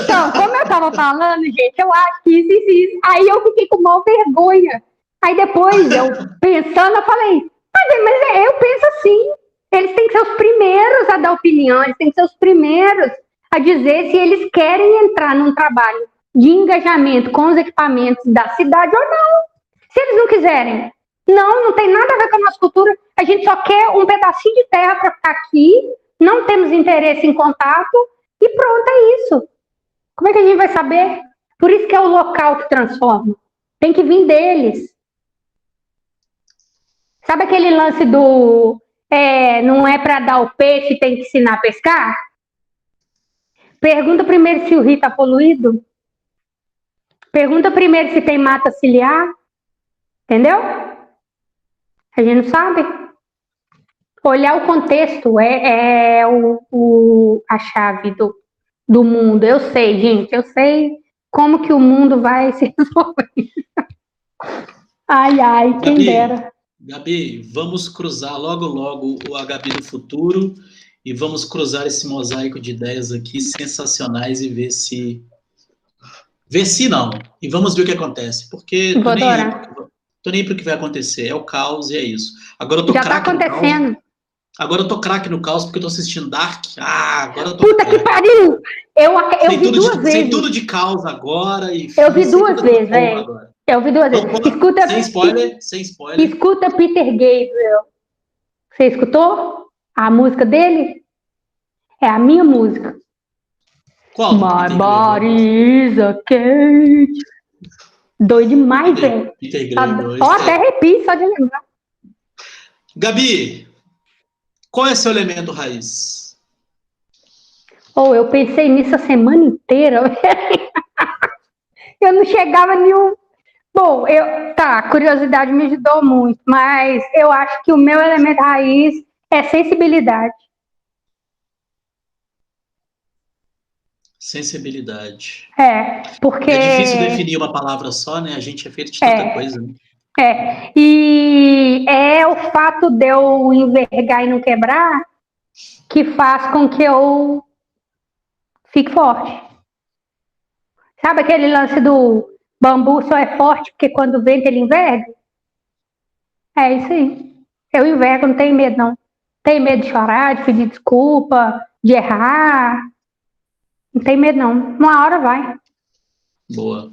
Então, como eu tava falando, gente, eu acho que isso. Aí eu fiquei com maior vergonha. Aí depois, eu pensando, eu falei, mas eu penso assim. Eles têm que ser os primeiros a dar opinião, eles têm que ser os primeiros a dizer se eles querem entrar num trabalho de engajamento com os equipamentos da cidade ou não. Se eles não quiserem, não tem nada a ver com a nossa cultura, a gente só quer um pedacinho de terra para ficar aqui, não temos interesse em contato e pronto, é isso. Como é que a gente vai saber? Por isso que é o local que transforma. Tem que vir deles. Sabe aquele lance do não é para dar o peixe, tem que ensinar a pescar? Pergunta primeiro se o rio está poluído. Pergunta primeiro se tem mata ciliar. Entendeu? A gente não sabe. Olhar o contexto é a chave do mundo. Eu sei, gente, eu sei como que o mundo vai se resolver. Ai, quem dera. Gabi, vamos cruzar logo a Gabi do futuro e vamos cruzar esse mosaico de ideias aqui sensacionais e ver se não. E vamos ver o que acontece, porque tô nem pro que vai acontecer, é o caos e é isso. Agora eu tô já tá acontecendo. Agora eu tô craque no caos porque eu tô assistindo Dark. Agora eu tô Puta que pariu! Eu vi duas vezes. Tem tudo de caos agora. Eu vi duas vezes, velho. Eu vi duas vezes. Escuta, sem spoiler. Escuta Peter Gabriel. Você escutou a música dele? É a minha música. Qual? My body is a cage. Doido demais, velho. Peter Gabriel. Ó, até arrepio só de lembrar. Gabi, qual é seu elemento raiz? Eu pensei nisso a semana inteira. Eu não chegava a nenhum. Bom, a curiosidade me ajudou muito, mas eu acho que o meu elemento raiz é sensibilidade. Sensibilidade. Porque... É difícil definir uma palavra só, né? A gente é feito de tanta coisa, né? E é o fato de eu envergar e não quebrar que faz com que eu fique forte. Sabe aquele lance do bambu só é forte porque quando venta ele enverga? É isso aí. Eu envergo, não tenho medo, não. Tenho medo de chorar, de pedir desculpa, de errar. Não tem medo, não. Uma hora vai. Boa.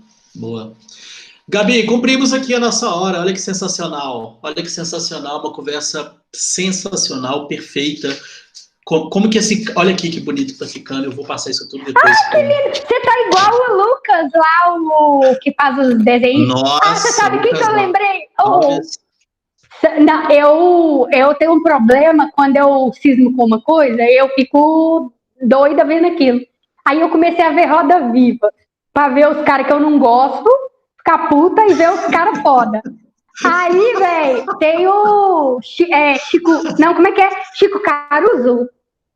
Gabi, cumprimos aqui a nossa hora. Olha que sensacional. Uma conversa sensacional, perfeita. Como que olha aqui que bonito que tá ficando. Eu vou passar isso tudo depois. Que lindo. Você tá igual o Lucas lá, o que faz os desenhos. Nossa, você sabe o que eu lembrei? Não, eu tenho um problema quando eu cismo com uma coisa, eu fico doida vendo aquilo. Aí eu comecei a ver Roda Viva, pra ver os caras que eu não gosto, ficar puta e ver os caras foda. Aí, velho, tem o Chico... Não, como é que é? Chico Caruso.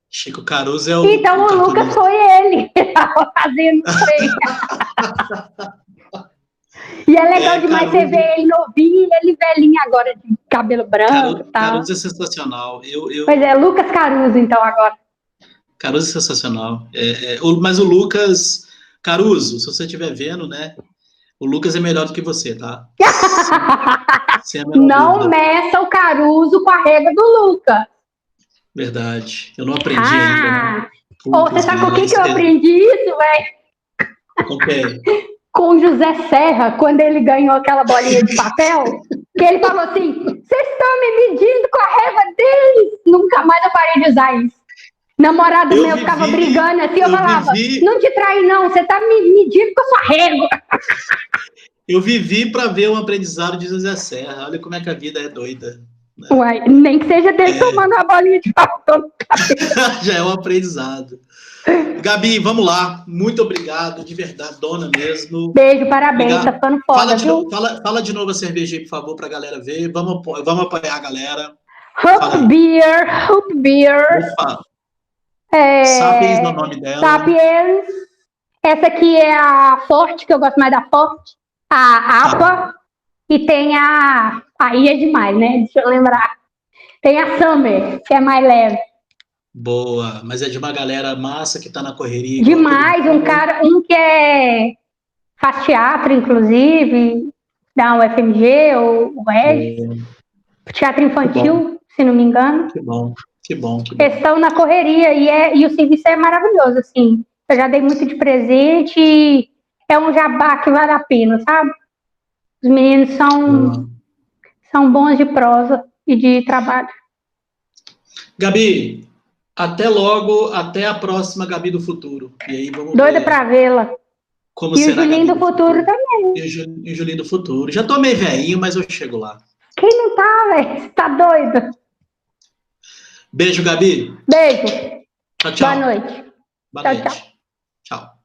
Chico Caruso é o... Então o Lucas foi ele que tava fazendo isso aí. E é legal demais Caruso... você ver ele novinho e ele velhinho agora, de cabelo branco e tal. Caruso é sensacional. Pois é, Lucas Caruso, então, agora. Caruso é sensacional. Mas o Lucas... Caruso, se você estiver vendo, né? O Lucas é melhor do que você, tá? Não meça o Caruso com a regra do Lucas. Verdade. Eu não aprendi ainda. Né? Você sabe com quem que eu aprendi isso, velho? Com quem? Com José Serra, quando ele ganhou aquela bolinha de papel, que ele falou assim, vocês estão me medindo com a régua deles. Nunca mais eu parei de usar isso. Namorado meu ficava brigando assim, eu falava, não te trai não, você tá me medindo com a sua régua. Eu vivi para ver um aprendizado de José Serra. Olha como é que a vida é doida. Né? Uai, nem que seja dele tomando uma bolinha de papel no cabelo. Já é um aprendizado. Gabi, vamos lá. Muito obrigado, de verdade, dona mesmo. Beijo, parabéns, obrigado. Tá ficando foda, fala de novo a cerveja aí, por favor, pra galera ver. Vamos apoiar a galera. Hoop Beer. Opa. Sapiens no nome dela. Sapiens. Essa aqui é a Forte, que eu gosto mais da Forte. A APA. E tem aí é demais, né? Deixa eu lembrar. Tem a Summer, que é mais leve. Boa, mas é de uma galera massa que tá na correria. Demais, um que faz teatro, inclusive, da UFMG ou o Regis. Teatro infantil, se não me engano. Que bom. Que bom. Eles estão na correria e o serviço é maravilhoso, assim. Eu já dei muito de presente e é um jabá que vale a pena, sabe? Os meninos são bons de prosa e de trabalho. Gabi, até logo, até a próxima Gabi do Futuro. E aí vamos Doida ver pra vê-la. como E o será a Julinho Gabi do Futuro também. E o Julinho do Futuro. Já tô meio velhinho, mas eu chego lá. Quem não tá, velho? Você tá doido? Beijo, Gabi. Beijo. Tchau, tchau. Boa noite. Boa Tchau, noite. tchau. Tchau.